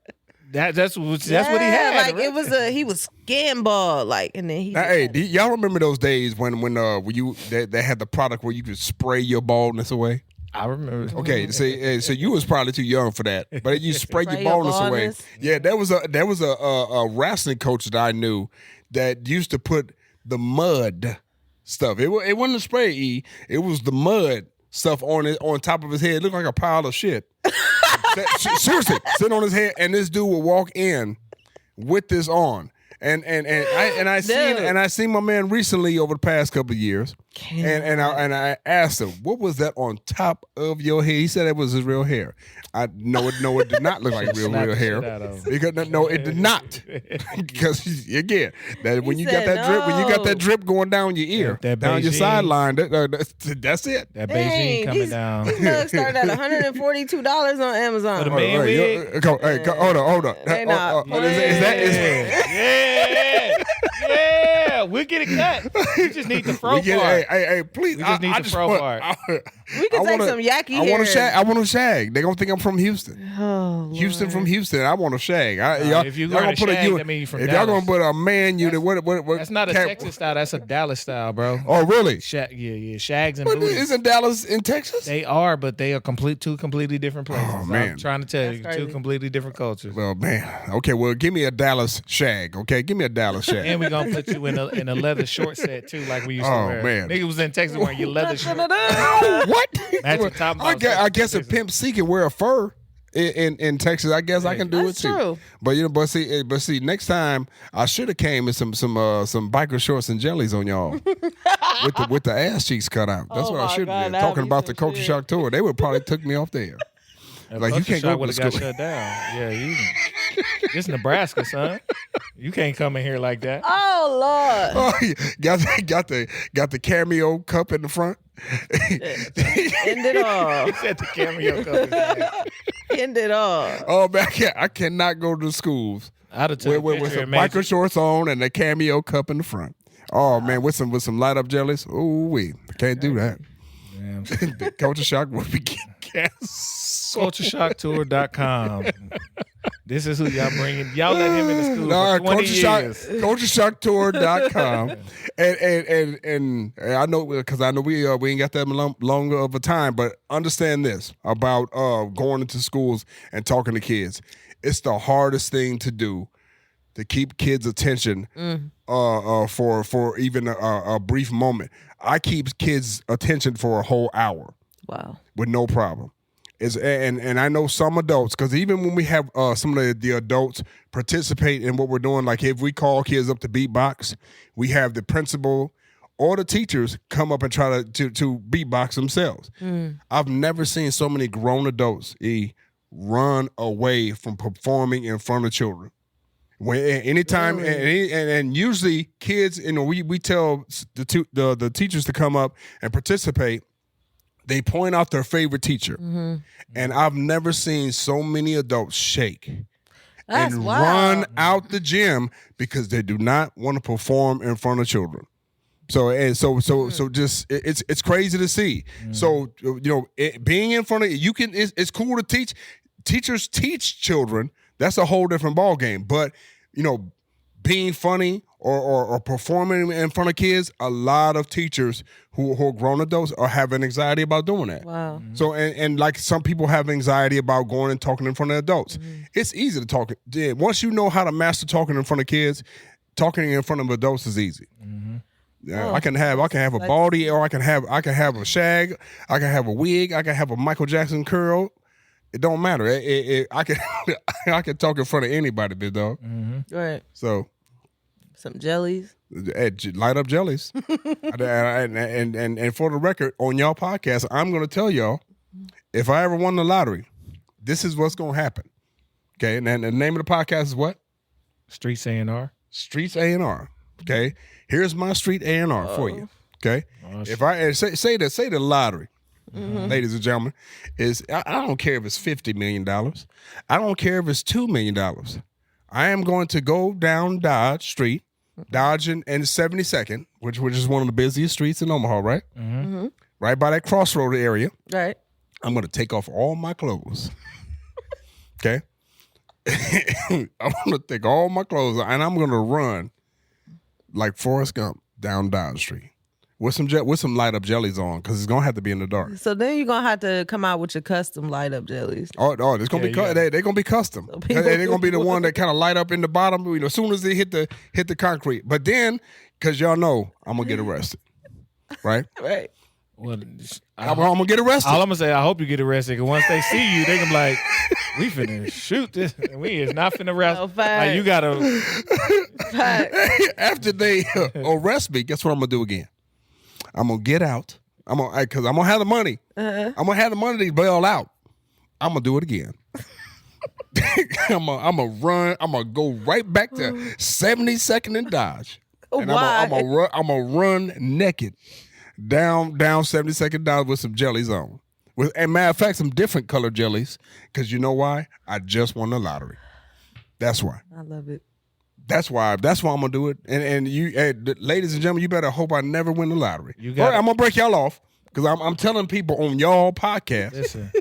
S2: That's what he had.
S4: Like right? It was he was skin bald, like, and then he.
S3: Now, y'all remember those days when they had the product where you could spray your baldness away?
S2: I remember.
S3: Okay, so you was probably too young for that, but you spray your baldness away. Yeah, there was a wrestling coach that I knew that used to put the mud stuff. It wasn't a spray. It was the mud stuff on top of his head. It looked like a pile of shit. Seriously, sitting on his head, and this dude would walk in with this on. And I seen my man recently over the past couple of years, and I asked him, what was that on top of your head? He said it was his real hair. It did not look like real hair. Because no, it did not. Because again, that when you got that drip going down your ear, down your sideline, that's it.
S2: That Beijing coming down.
S4: These nugs started at $142 on Amazon.
S2: For the man wig.
S3: Hold on.
S2: Yeah, we'll get it cut. We just need the fro part.
S3: Hey, please.
S2: We just need the fro part.
S4: We can take some yucky hair.
S3: I want a shag. They're gonna think I'm from Houston.
S4: Oh,
S3: Houston from Houston. I want a shag.
S2: If you learn a shag, that means you from Dallas.
S3: If y'all gonna put a man unit, what?
S2: That's not a Texas style. That's a Dallas style, bro.
S3: Oh, really?
S2: Yeah. Shags and
S3: but
S2: booties.
S3: Isn't Dallas in Texas?
S2: They are, but they are two completely different places.
S3: Oh man,
S2: I'm trying to tell you, two completely different cultures.
S3: Well, man. Okay, well, give me a Dallas shag. Okay, give me a Dallas shag.
S2: And we're gonna put you in a leather short set too, like we used to wear.
S3: Oh man,
S2: nigga was in Texas wearing your leather short.
S3: What? I guess if Pimp C can wear a fur in Texas, I guess I can do it too.
S4: True.
S3: But see, next time I should have came with some biker shorts and jellies on y'all with the ass cheeks cut out. That's what I should have been talking about the Culture Shock tour. They would probably took me off there. Like you can't go to school.
S2: Got shut down. Yeah, this Nebraska, son. You can't come in here like that.
S4: Oh Lord!
S3: Oh, got the cameo cup in the front.
S4: End it all.
S2: He said the cameo cup.
S4: End it all.
S3: Oh man, I cannot go to the schools
S2: I'd have took
S3: with some biker shorts on and a Cameo cup in the front. Oh man, with some light up jellies. Ooh wee, can't do that. The Culture Shock will be gas.
S2: CultureShockTour.com. This is who y'all bringing. Y'all let him in the school for 20 years.
S3: CultureShockTour.com. and I know because I know we ain't got that longer of a time, but understand this about going into schools and talking to kids. It's the hardest thing to do to keep kids' attention for even a brief moment. I keep kids' attention for a whole hour.
S4: Wow.
S3: With no problem. And I know some adults, because even when we have some of the adults participate in what we're doing, like if we call kids up to beatbox, we have the principal or the teachers come up and try to beatbox themselves. I've never seen so many grown adults run away from performing in front of children. Anytime, and usually kids, we tell the teachers to come up and participate. They point out their favorite teacher, and I've never seen so many adults shake and run out the gym because they do not want to perform in front of children. So just it's crazy to see. So being in front of you can it's cool to teach. Teachers teach children. That's a whole different ball game. But being funny or performing in front of kids, a lot of teachers who are grown adults are having anxiety about doing that.
S4: Wow.
S3: So and like some people have anxiety about going and talking in front of adults. It's easy to talk. Once you know how to master talking in front of kids, talking in front of adults is easy. I can have a baldy, or I can have a shag, I can have a wig, I can have a Michael Jackson curl. It don't matter. I can talk in front of anybody, big dog.
S4: Right.
S3: So
S4: some jellies.
S3: Light up jellies. and for the record, on y'all podcast, I'm going to tell y'all, if I ever won the lottery, this is what's going to happen. Okay, and the name of the podcast is what?
S2: Streets A&R.
S3: Streets A&R. Okay, here's my Street A&R for you. Okay, if I say the lottery, ladies and gentlemen, I don't care if it's $50 million. I don't care if it's $2 million. I am going to go down Dodge Street, Dodge and 72nd, which is one of the busiest streets in Omaha, right? Right by that crossroad area.
S4: Right.
S3: I'm going to take off all my clothes. Okay? I'm going to take all my clothes off, and I'm going to run like Forrest Gump down Dodge Street with some light up jellies on, because it's going to have to be in the dark.
S4: So then you're going to have to come out with your custom light up jellies.
S3: Oh, it's going to be they're going to be custom. So they're going to be the one that kind of light up in the bottom, as soon as they hit the concrete. But then, because y'all know I'm going to get arrested. Right?
S4: Right.
S2: Well,
S3: I'm going to get arrested.
S2: All I'm going to say, I hope you get arrested, because once they see you, they can be like, we finna shoot this, and we is not finna arrest.
S4: Oh,
S2: like, you got to.
S3: After they arrest me, guess what I'm going to do again? I'm going to get out. Because I'm going to have the money. I'm going to have the money to bail out. I'm going to do it again. I'm going to run. I'm going to go right back to 72nd and Dodge. And
S4: Why?
S3: I'm going to run naked down 72nd Dodge with some jellies on. And matter of fact, some different colored jellies. Because you know why? I just won the lottery. That's why.
S4: I love it.
S3: That's why I'm gonna do it. And you, ladies and gentlemen, you better hope I never win the lottery.
S2: I'm
S3: gonna break y'all off, because I'm telling people on y'all podcast.
S2: Listen,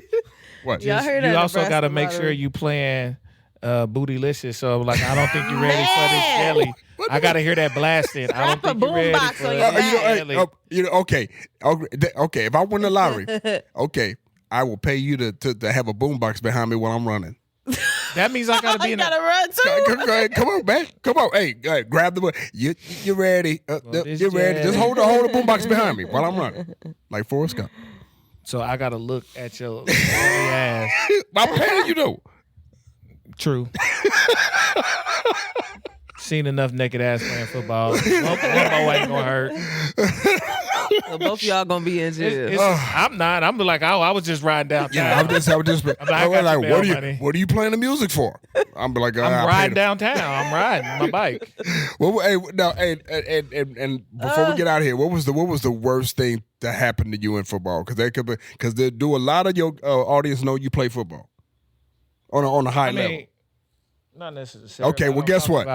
S3: what?
S4: Y'all heard
S2: you
S4: that
S2: also got to
S4: Nebraska
S2: make
S4: lottery.
S2: sure you playing Bootylicious. So like, I don't think you're ready for this jelly. I got to hear that blasting. I don't
S4: Wrap a
S2: think you're ready
S4: boombox
S2: for
S4: on your
S2: this jelly.
S3: Okay. If I win the lottery, okay, I will pay you to have a boombox behind me while I'm running.
S2: That means I got to be
S4: You
S2: in
S4: gotta run too.
S3: Come on, man. Come on. Hey, grab the. You ready?
S2: this
S3: You're ready.
S2: jelly.
S3: Just hold the boombox behind me while I'm running, like Forrest Gump.
S2: So I got to look at your ass.
S3: I'm paying you though.
S2: True. Seen enough naked ass playing football. One more ain't gonna hurt.
S4: So both of y'all gonna be in jail.
S2: I'm not. I'm like, I was just riding downtown.
S3: Yeah, I was just
S2: I got your bail money.
S3: what are you playing the music for? I'm like,
S2: I'm riding downtown. I'm riding my bike.
S3: Well, hey, now, and before we get out of here, what was the worst thing that happened to you in football? Because do a lot of your audience know you play football on a high level.
S2: Not necessarily.
S3: Okay, well, guess what?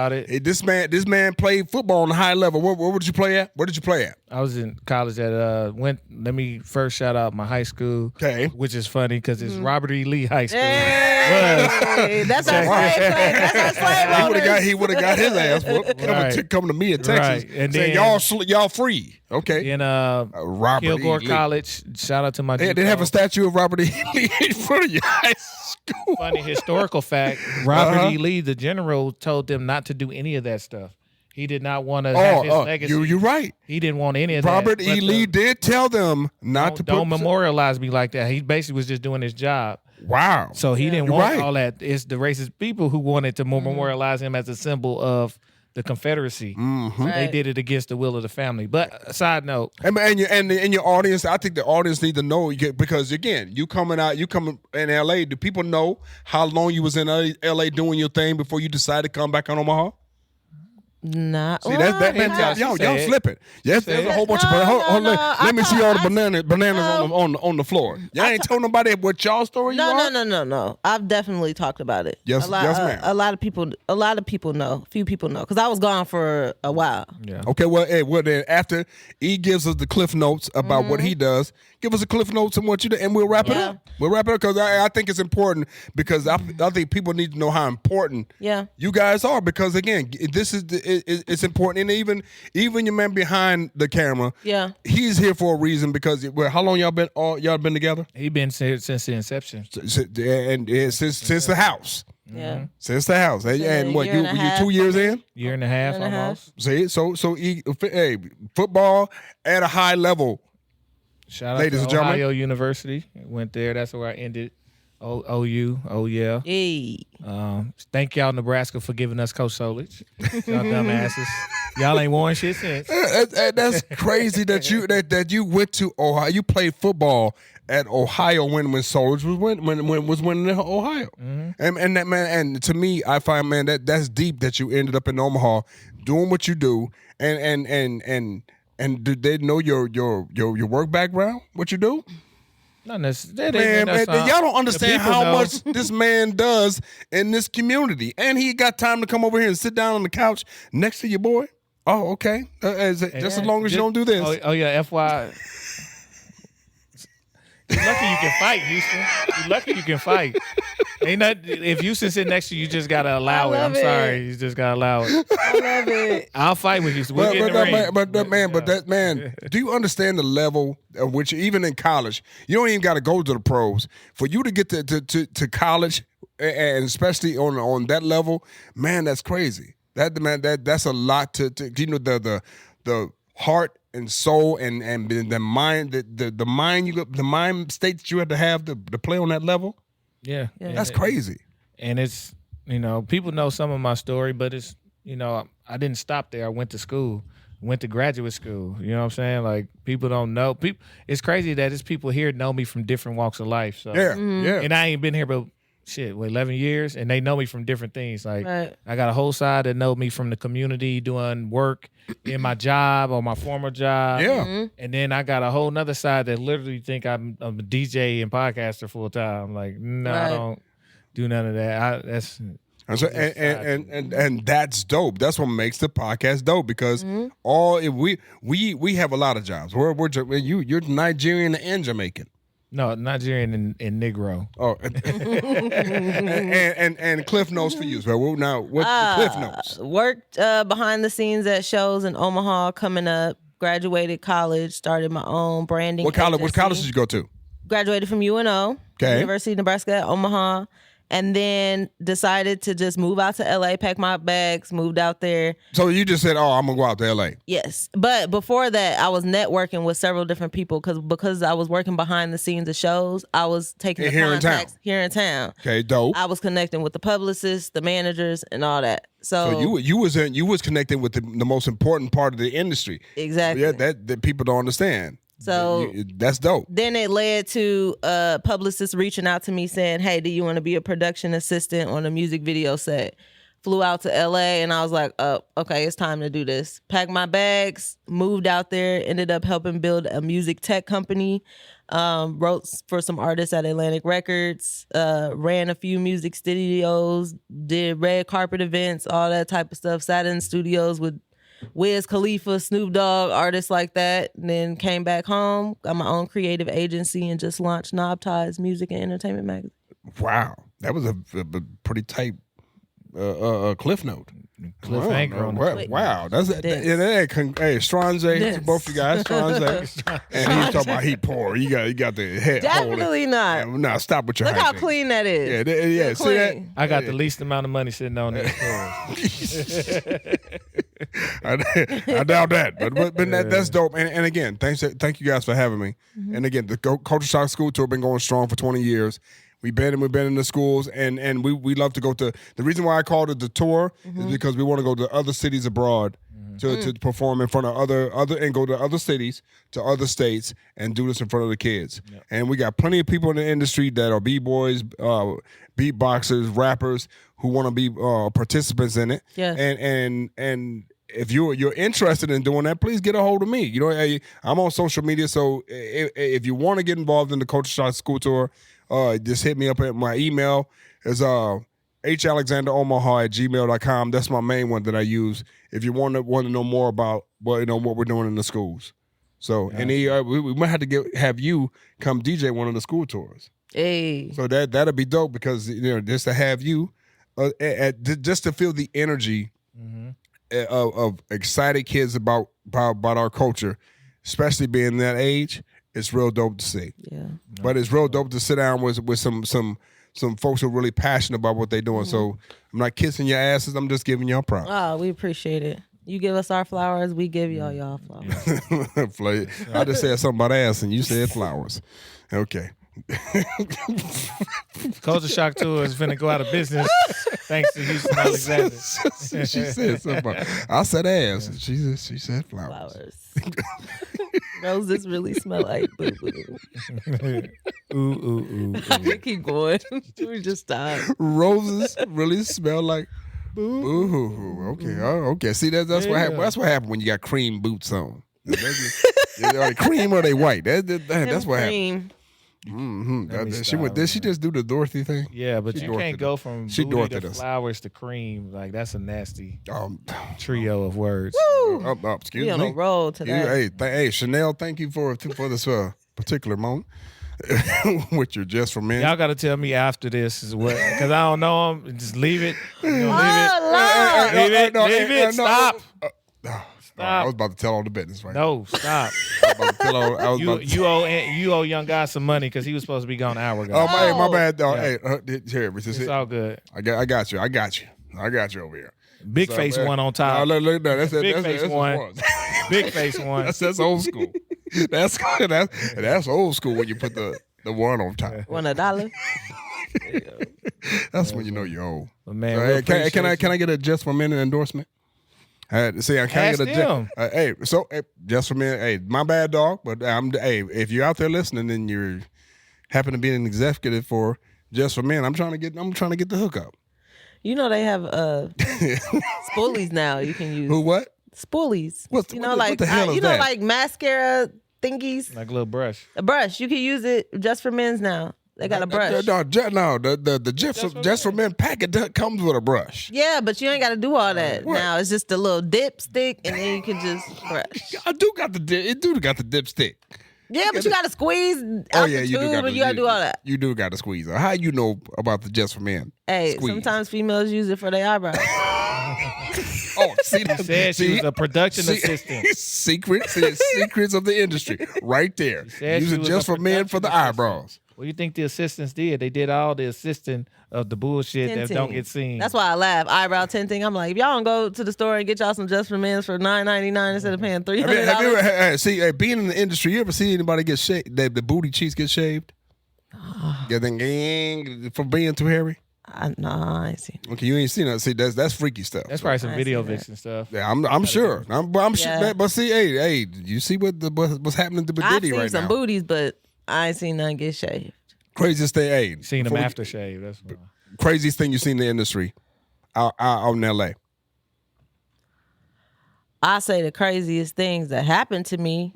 S3: This man played football on a high level. Where did you play at? Where did you play at?
S2: I was in college at let me first shout out my high school.
S3: Okay.
S2: Which is funny because it's Robert E. Lee High School.
S4: Hey, that's our slave play. That's our slave owners.
S3: He would have got his ass whooped. Come to me in Texas.
S2: Right. And
S3: saying
S2: then
S3: y'all free. Okay.
S2: In
S3: Robert
S2: Kilgore
S3: E. Lee.
S2: College. Shout out to my
S3: They have a statue of Robert E. Lee in front of your high school.
S2: Funny historical fact. Robert E. Lee, the general, told them not to do any of that stuff. He did not want to have his legacy.
S3: You're right.
S2: He didn't want any of
S3: Robert
S2: that.
S3: Robert E. Lee did tell them not to
S2: don't memorialize me like that. He basically was just doing his job.
S3: Wow.
S2: So he didn't want all that. It's the racist people who wanted to memorialize him as a symbol of the Confederacy.
S3: Mm-hmm.
S2: They did it against the will of the family. But side note,
S3: and your audience, I think the audience need to know because again, you coming in LA. Do people know how long you was in LA doing your thing before you decided to come back on Omaha?
S4: Nah.
S3: See, y'all slipping. Yes, there's a whole bunch of let me see all the bananas on the floor. Y'all ain't told nobody what y'all story
S4: No. I've definitely talked about it.
S3: Yes, ma'am.
S4: A lot of people know. Few people know because I was gone for a while.
S2: Yeah.
S3: Okay, well then after E gives us the cliff notes about what he does, give us a cliff notes on what you do, and we'll wrap it up. We'll wrap it up because I think it's important because I think people need to know how important you guys are because again, this is it's important, and even your man behind the camera, he's here for a reason because how long y'all been together?
S2: He been since the inception,
S3: and since the house.
S4: Yeah,
S3: since the house, and what you 2 years in?
S2: Year and a half almost.
S3: See, so football at a high level.
S2: Shout out to Ohio University. Went there. That's where I ended. OU. Oh yeah.
S4: Hey.
S2: Thank y'all Nebraska for giving us Coach Solich. Y'all dumbasses. Y'all ain't won shit since.
S3: That's crazy that you went to Ohio. You played football at Ohio when Solich was winning in Ohio. Mm-hmm. And that man, and to me, I find that's deep that you ended up in Omaha doing what you do and did they know your work background? What you do?
S2: Not necessarily.
S3: Man, y'all don't understand how much this man does in this community, and he got time to come over here and sit down on the couch next to your boy. Oh, okay. Just as long as you don't do this.
S2: Oh yeah, FY. You're lucky you can fight, Houston. You're lucky you can fight. Ain't not if Houston sit next to you, you just gotta allow it. I'm sorry, you just gotta allow it.
S4: I love it.
S2: I'll fight with Houston. We'll get in the ring.
S3: Do you understand the level of which even in college, you don't even got to go to the pros for you to get to college, and especially on that level, man, that's crazy. That's a lot to the heart and soul and the mind the mind state that you have to play on that level.
S2: Yeah.
S3: That's crazy.
S2: And it's people know some of my story, but it's I didn't stop there. I went to school, went to graduate school. You know what I'm saying? Like people don't know. It's crazy that it's people here know me from different walks of life. So
S3: yeah.
S2: And I ain't been here but 11 years, and they know me from different things. Like I got a whole side that know me from the community doing work in my job or my former job.
S3: Yeah.
S4: Mm-hmm.
S2: And then I got a whole nother side that literally think I'm a DJ and podcaster full time. Like, no, I don't do none of that.
S3: And that's dope. That's what makes the podcast dope because we have a lot of jobs. You're Nigerian and Jamaican.
S2: No, Nigerian and Negro.
S3: Oh, and Cliff Notes for you. So now, what's the Cliff Notes?
S4: Worked behind the scenes at shows in Omaha. Coming up, graduated college, started my own branding.
S3: What college
S4: agency.
S3: did you go to?
S4: Graduated from UNO, University of Nebraska at Omaha. And then decided to just move out to LA, pack my bags, moved out there.
S3: So you just said, I'm going to go out to LA.
S4: Yes. But before that, I was networking with several different people because I was working behind the scenes of shows. I was taking the contacts here in town.
S3: Okay, dope.
S4: I was connecting with the publicists, the managers, and all that. So
S3: you was connecting with the most important part of the industry.
S4: Exactly.
S3: Yeah, that people don't understand.
S4: So
S3: that's dope.
S4: Then it led to publicists reaching out to me saying, hey, do you want to be a production assistant on a music video set? Flew out to LA and I was like, okay, it's time to do this. Packed my bags, moved out there, ended up helping build a music tech company. Wrote for some artists at Atlantic Records, ran a few music studios, did red carpet events, all that type of stuff. Sat in studios with Wiz Khalifa, Snoop Dogg, artists like that. And then came back home, got my own creative agency, and just launched Knob Ties Music and Entertainment Magazine.
S3: Wow, that was a pretty tight cliff note.
S2: Cliffhanger.
S3: Wow, that's it. Hey, Strange, both you guys, Strange, and he's talking about he poor. You got the head.
S4: Definitely not.
S3: Yeah, no, stop with your.
S4: Look how clean that is.
S3: Yeah. See that?
S2: I got the least amount of money sitting on it.
S3: I doubt that, but that's dope. And again, thank you guys for having me. Mm-hmm. And again, the Culture Shock School Tour been going strong for 20 years. We've been in the schools, and we love to go to. The reason why I called it the tour is because we want to go to other cities abroad to perform in front of other and go to other cities, to other states, and do this in front of the kids. Yep. And we got plenty of people in the industry that are b-boys, beatboxers, rappers who want to be participants in it.
S4: Yeah.
S3: And if you're interested in doing that, please get a hold of me. You know, I'm on social media, so if you want to get involved in the Culture Shock School Tour. Just hit me up at my email is halexanderomaha@gmail.com. That's my main one that I use if you want to know more about what we're doing in the schools. So we might have to have you come DJ one of the school tours.
S4: Hey.
S3: So that'll be dope because just to have you just to feel the energy of excited kids about our culture, especially being that age. It's real dope to see. Yeah. But it's real dope to sit down with some folks who are really passionate about what they're doing. So I'm not kissing your asses. I'm just giving y'all props.
S4: Oh, we appreciate it. You give us our flowers, we give y'all flowers.
S3: I just said something about ass and you said flowers. Okay.
S2: Culture Shock Tour is finna go out of business thanks to Houston Alexander.
S3: She said something. I said ass. Yeah. She said flowers.
S4: Roses really smell like boo boo.
S2: Ooh.
S4: Keep going. We just stop.
S3: Roses really smell like boo hoo. Okay. Okay. See that's what happened. That's what happened when you got cream boots on. Are they cream or are they white? That's what happened. Mm-hmm. Did she just do the Dorothy thing?
S2: Yeah, but you can't go from booty to flowers to cream. Like that's a nasty trio of words.
S3: Excuse
S4: me. We on a roll today.
S3: Hey, Chanel, thank you for this particular moment. With your Just for Men.
S2: Y'all got to tell me after this is what, because I don't know them. Just leave it. Leave it. Stop.
S3: I was about to tell all the business, right?
S2: No, stop. You owe young guy some money because he was supposed to be gone an hour ago.
S3: Oh, my bad. Hey, here,
S2: it's all good.
S3: I got you over here.
S2: Big face one on top.
S3: No, that's
S2: Big face one. Big face one.
S3: That's old school. That's old school when you put the one on top.
S4: $1.
S3: That's when you know you're old.
S2: But man,
S3: can I get a Just for Men endorsement? I can't get a Just for Men. Hey, my bad, dog. But if you're out there listening and you happen to be an executive for Just for Men, I'm trying to get the hookup.
S4: You know they have spoolies now. You can use
S3: who what
S4: spoolies.
S3: What the hell is that?
S4: Like mascara thingies,
S2: like a little brush.
S4: A brush. You can use it just for men's now. They got a brush.
S3: No, the Just for Men packet comes with a brush.
S4: Yeah, but you ain't got to do all that. What? Now it's just a little dipstick, and then you can just brush.
S3: I do got the dipstick.
S4: Yeah, but you got to squeeze out the tube, and you got to do all that.
S3: You do got to squeeze. How you know about the Just for Men?
S4: Hey, sometimes females use it for their eyebrows.
S2: She said she was a production assistant.
S3: Secrets of the industry, right there. Use it Just for Men for the eyebrows.
S2: What do you think the assistants did? They did all the assisting of the bullshit
S4: tinting.
S2: That don't get seen.
S4: That's why I laugh. Eyebrow tinting. I'm like, if y'all don't go to the store and get y'all some Just for Men for $9.99 instead of paying $300.
S3: Have you ever being in the industry? You ever see anybody get shaved? The booty cheeks get shaved? Yeah, then from being too hairy.
S4: No, I ain't seen it.
S3: Okay, you ain't seen that. See, that's freaky stuff.
S2: That's probably some video vixen stuff.
S3: Yeah, I'm sure. I'm sure. But see, hey, you see what's happening to Diddy right now?
S4: I've seen some booties, but I ain't seen none get shaved.
S3: Craziest thing, hey.
S2: Seen them aftershave. That's
S3: craziest thing you seen in the industry out in LA.
S4: I say the craziest things that happened to me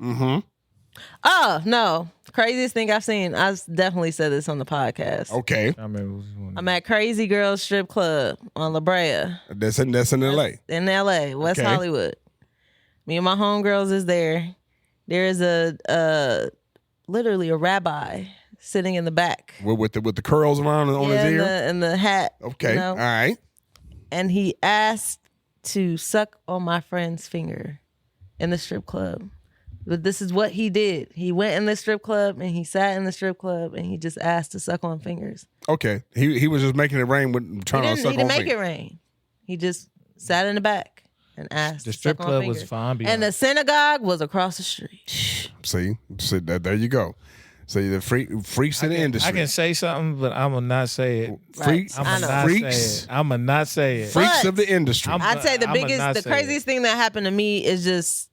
S4: Oh, no. Craziest thing I've seen. I definitely said this on the podcast.
S3: Okay.
S2: I remember. It was one
S4: I'm at Crazy Girls Strip Club on La Brea.
S3: That's in L.A.
S4: In L.A., West
S3: Okay.
S4: Hollywood. Me and my homegirls is there. There is literally a rabbi sitting in the back.
S3: With the curls around on his ear?
S4: And the hat.
S3: Okay. All right.
S4: And he asked to suck on my friend's finger in the strip club. But this is what he did. He went in the strip club and he sat in the strip club and he just asked to suck on fingers.
S3: Okay. He was just making it rain with trying to suck on
S4: He didn't make
S3: fingers.
S4: it rain. He just sat in the back and asked.
S2: The strip
S4: to suck
S2: club
S4: on
S2: was
S4: fingers.
S2: fine.
S4: And the synagogue was across the street.
S3: See that there you go. See the freaks in the industry.
S2: I can say something, but I'm gonna not say it.
S3: Freaks,
S4: I know.
S3: freaks,
S2: I'm gonna not say it.
S3: freaks
S4: But
S3: of the industry.
S4: I'd say the craziest thing that happened to me is just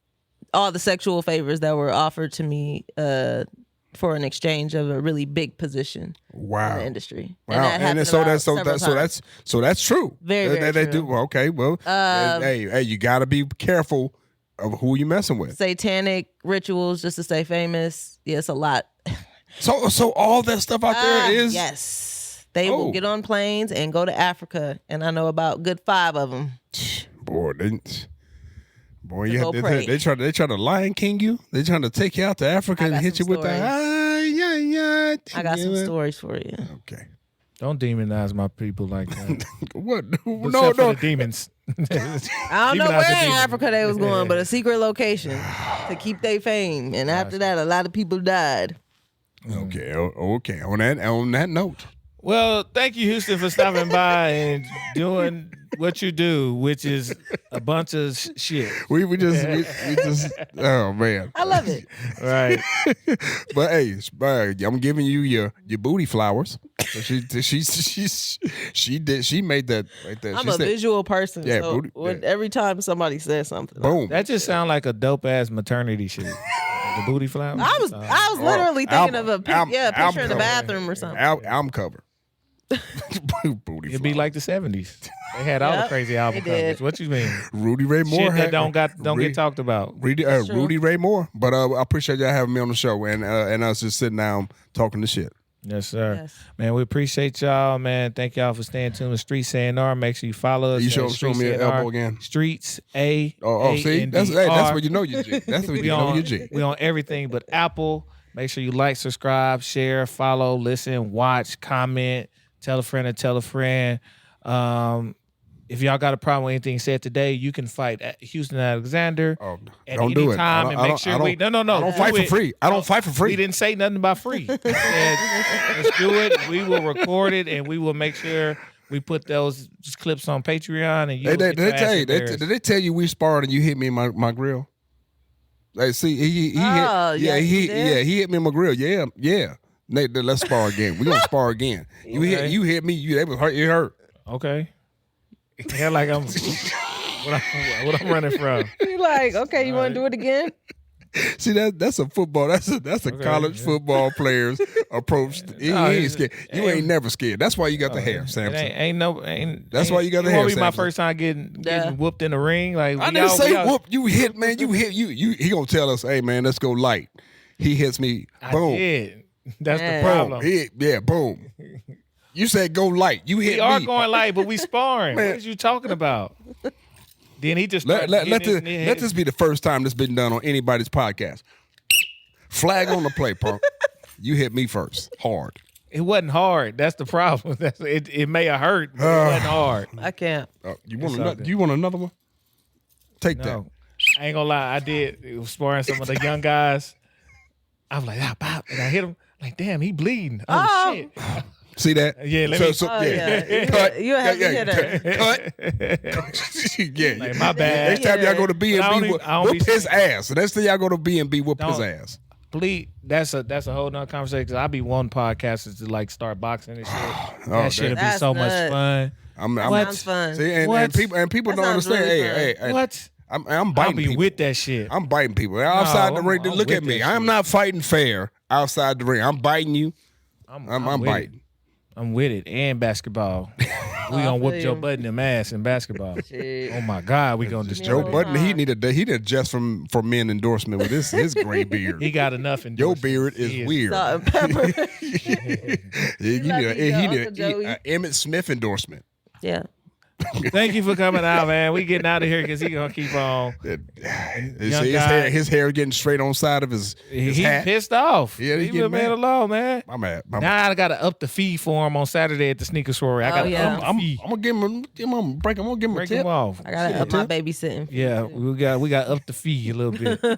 S4: all the sexual favors that were offered to me for an exchange of a really big position in the industry.
S3: Wow,
S4: And that happened about several times.
S3: that's true.
S4: Very
S3: they
S4: true.
S3: do. Okay, well, hey, you got to be careful of who you messing with.
S4: Satanic rituals just to stay famous. Yeah, it's a lot.
S3: So all that stuff out there is
S4: Yes. They will get on planes and go to Africa, and I know about good 5 of them.
S3: Boy,
S4: go pray.
S3: they try to Lion King you. They trying to take you out to Africa and hit you with the
S4: I got some stories for you.
S3: Okay.
S2: Don't demonize my people like that.
S3: What?
S2: Except for the demons.
S4: I don't know where in Africa they was going, but a secret location to keep their fame. And after that, a lot of people died.
S3: Okay. Okay. On that note.
S2: Well, thank you, Houston, for stopping by and doing what you do, which is a bunch of shit.
S3: We just oh man.
S4: I love it.
S2: Right.
S3: But hey, I'm giving you your booty flowers. So she made that right there.
S4: I'm a visual person.
S3: Yeah,
S4: so
S3: booty,
S4: every time somebody says something,
S3: boom.
S2: That just sounds like a dope ass maternity shit. The booty flower.
S4: I was literally thinking of a picture in the bathroom or something.
S3: Album cover. Booty
S2: It'd be
S3: flower.
S2: like the 70s. They had all the crazy album
S4: they did.
S2: covers. What you mean?
S3: Rudy Ray Moore
S2: Shit that don't get talked about.
S3: Rudy Ray Moore. But I appreciate y'all having me on the show and us just sitting down talking the shit.
S2: Yes, sir.
S4: Yes.
S2: Man, we appreciate y'all, man. Thank y'all for staying tuned with Streets A&R. Make sure you follow us.
S3: You
S2: at
S3: show me an
S2: A&R.
S3: elbow again.
S2: Streets A.
S3: Oh, see? That's where you know you G. That's where you know you G.
S2: We on everything but Apple. Make sure you like, subscribe, share, follow, listen, watch, comment, tell a friend and tell a friend. If y'all got a problem with anything said today, you can fight at Houston Alexander at
S3: don't
S2: any
S3: do it.
S2: time and make sure we. No.
S3: I don't fight for free. I don't fight for free.
S2: We didn't say nothing about free. We said, let's do it. We will record it and we will make sure we put those clips on Patreon. And
S3: Did they tell you we sparred and you hit me in my grill? Like, see, he hit me in my grill. Yeah. Nate, let's spar again. We gonna spar again. You hit me. That was hurt. It hurt.
S2: Okay. Yeah, like I'm what I'm running from.
S4: You like, okay, you want to do it again?
S3: See that's a football. That's a college football player's approach. He ain't scared. You ain't never scared. That's why you got the hair, Samson. That's why you got the hair.
S2: It won't be my
S3: Samson.
S2: first time getting whooped in the ring. Like
S3: I didn't say whoop. You hit, man. You hit. You. He gonna tell us, hey, man, let's go light. He hits me. Boom.
S2: I did. That's the
S3: Boom.
S2: problem.
S3: Boom. You said go light. You hit me.
S2: We are going light, but we sparring.
S3: Man.
S2: What are you talking about? Then he just
S3: let this be the first time this been done on anybody's podcast. Flag on the play, punk. You hit me first, hard.
S2: It wasn't hard. That's the problem. It may have hurt, but it wasn't hard.
S4: I can't.
S3: You want another one? Take that.
S2: I ain't gonna lie. I did. It was sparring some of the young guys. I was like, pop, and I hit him. Like, damn, he bleeding. Oh shit.
S3: See that?
S2: Yeah,
S3: Cut.
S4: You a heavy hitter.
S3: Cut. Yeah.
S2: Like, my bad.
S3: Next time y'all go to B&B, whoop his ass. The next time y'all go to B&B, whoop his ass.
S2: Bleed. That's a whole nother conversation. Cause I be wanting podcasters to like start boxing and shit. That shit'd be so much fun.
S4: Sounds fun.
S3: See, and people don't understand.
S4: Really
S3: hey,
S2: what?
S3: I'm
S2: I'll
S3: biting
S2: be
S3: people.
S2: with that shit.
S3: I'm biting people outside the ring.
S2: I'm
S3: Look at
S2: with
S3: me.
S2: that
S3: I'm
S2: shit.
S3: not fighting fair outside the ring. I'm biting you. I'm
S2: with
S3: biting.
S2: it. I'm with it. And basketball. We gonna whoop Joe Budden in ass in basketball. Oh my God, we gonna destroy
S3: Joe Budden. He need adjust for men endorsement with his gray beard.
S2: He got enough endorsement.
S3: Your beard is weird.
S4: Salt and pepper.
S3: He need an Emmett Smith endorsement.
S4: Yeah.
S2: Thank you for coming out, man. We getting out of here because he gonna keep on.
S3: His hair getting straight on side of his hat.
S2: Pissed off.
S3: Yeah,
S2: leave the man alone, man.
S3: I'm mad.
S2: Now I gotta up the fee for him on Saturday at the sneaker soiree. I gotta
S3: I'm gonna give him a break. I'm gonna give him a tip.
S2: Him off.
S4: I gotta up my babysitting.
S2: Yeah, we got up the fee a little bit. God,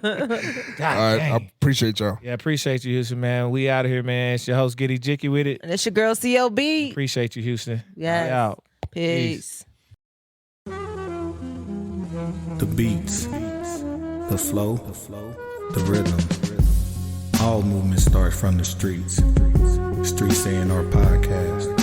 S3: all right, I appreciate y'all.
S2: Yeah, appreciate you, Houston, man. We out of here, man. It's your host, Giddy Jicky with it.
S4: And it's your girl, CLB.
S2: Appreciate you, Houston.
S4: Yeah.
S2: Out.
S4: Peace.
S1: The beats, the flow, the rhythm. All movement starts from the streets. Streets A&R Podcast.